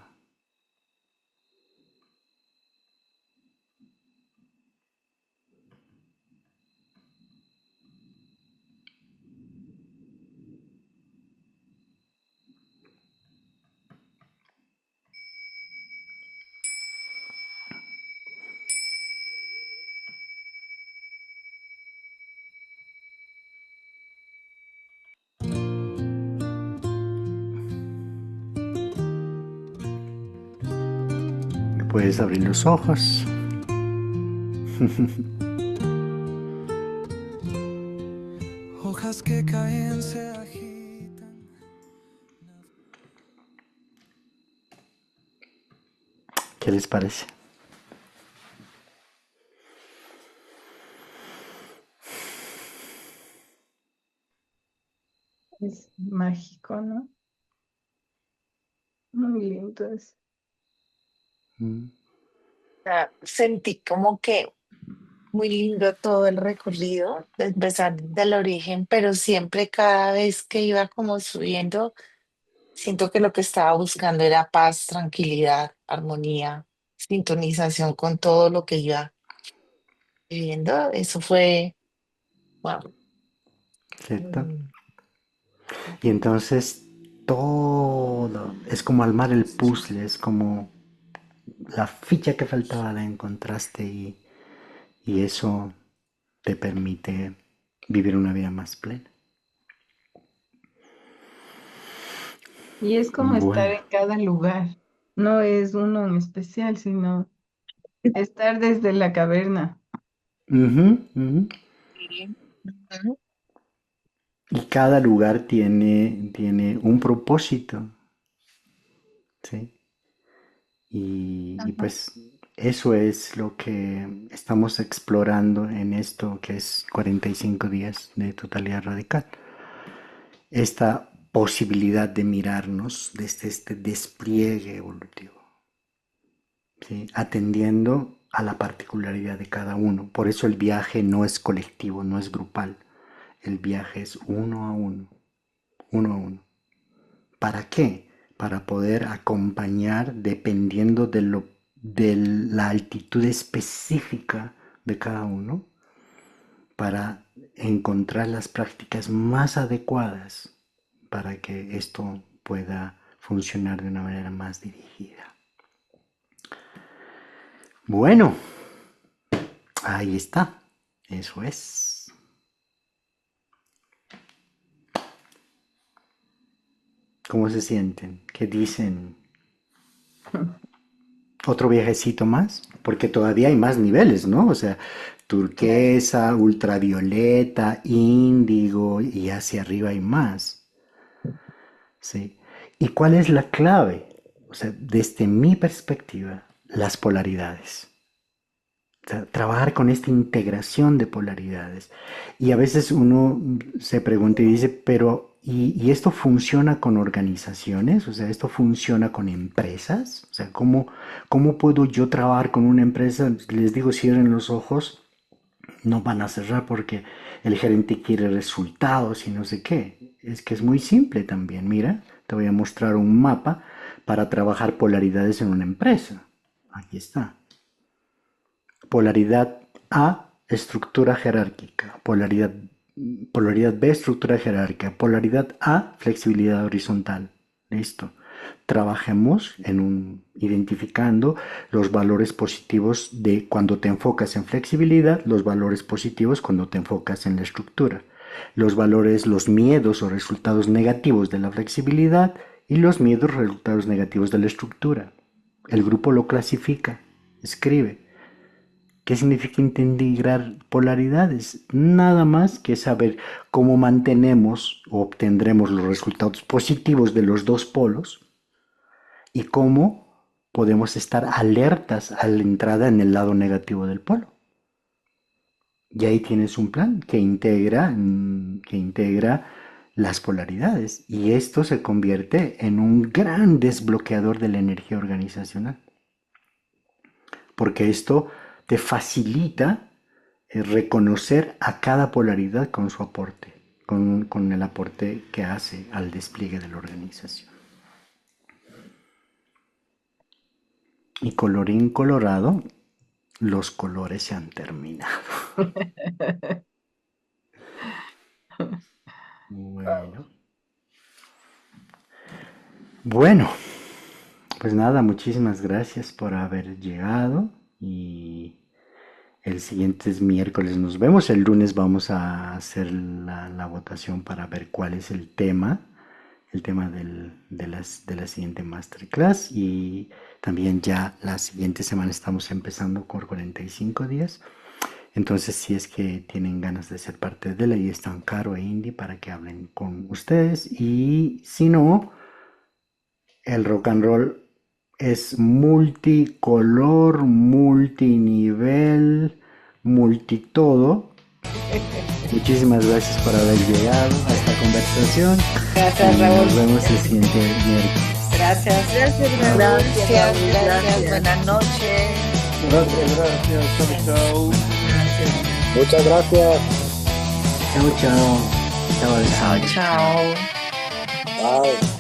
Puedes abrir los ojos. Hojas que caen se agitan. ¿Qué les parece? Es mágico, ¿no? Muy lindo es. Sentí como que muy lindo todo el recorrido, de empezar del origen, pero siempre cada vez que iba como subiendo, siento que lo que estaba buscando era paz, tranquilidad, armonía, sintonización con todo lo que iba viviendo. Eso fue, wow. ¿Cierto? Mm. Y entonces todo es como armar el puzzle, es como la ficha que faltaba la encontraste y eso te permite vivir una vida más plena. Y es como estar Bueno, en cada lugar. No es uno en especial, sino estar desde la caverna. ujú. Sí. Ujú. Y cada lugar tiene un propósito, ¿sí? Y Ajá. pues eso es lo que estamos explorando en esto que es 45 días de totalidad radical. Esta posibilidad de mirarnos desde este despliegue evolutivo, ¿sí? Atendiendo a la particularidad de cada uno. Por eso el viaje no es colectivo, no es grupal. El viaje es uno a uno, uno a uno. ¿Para qué? Para poder acompañar dependiendo de la altitud específica de cada uno, para encontrar las prácticas más adecuadas para que esto pueda funcionar de una manera más dirigida. Bueno, ahí está. Eso es. ¿Cómo se sienten? ¿Qué dicen? ¿Otro viajecito más? Porque todavía hay más niveles, ¿no? O sea, turquesa, ultravioleta, índigo y hacia arriba hay más. ¿Sí? ¿Y cuál es la clave? O sea, desde mi perspectiva, las polaridades. O sea, trabajar con esta integración de polaridades. Y a veces uno se pregunta y dice, pero ¿y esto funciona con organizaciones? O sea, ¿esto funciona con empresas? O sea, ¿cómo puedo yo trabajar con una empresa? Les digo, cierren los ojos, no van a cerrar porque el gerente quiere resultados y no sé qué. Es que es muy simple también. Mira, te voy a mostrar un mapa para trabajar polaridades en una empresa. Aquí está. Polaridad A, estructura jerárquica. Polaridad B, estructura jerárquica. Polaridad A, flexibilidad horizontal. Listo. Trabajemos identificando los valores positivos de cuando te enfocas en flexibilidad, los valores positivos cuando te enfocas en la estructura. Los valores, los miedos o resultados negativos de la flexibilidad y los miedos o resultados negativos de la estructura. El grupo lo clasifica, escribe. ¿Qué significa integrar polaridades? Nada más que saber cómo mantenemos o obtendremos los resultados positivos de los dos polos y cómo podemos estar alertas a la entrada en el lado negativo del polo. Y ahí tienes un plan que integra las polaridades y esto se convierte en un gran desbloqueador de la energía organizacional. Porque esto te facilita reconocer a cada polaridad con su aporte, con el aporte que hace al despliegue de la organización. Y colorín colorado, los colores se han terminado. Bueno, pues nada, muchísimas gracias por haber llegado y el siguiente miércoles nos vemos. El lunes vamos a hacer la votación para ver cuál es el tema de la siguiente masterclass y también ya la siguiente semana estamos empezando con 45 días. Entonces, si es que tienen ganas de ser parte de la, ahí están Caro e Indy para que hablen con ustedes. Y si no, el rock and roll es multicolor, multinivel, multitodo. Muchísimas gracias por haber llegado a esta conversación. Gracias, Raúl. Nos vemos el siguiente miércoles. Gracias. Gracias, Gracias. Buenas noches. Gracias. Chao. Muchas gracias. Chao, chao. Chao, chao. Chao. Bye.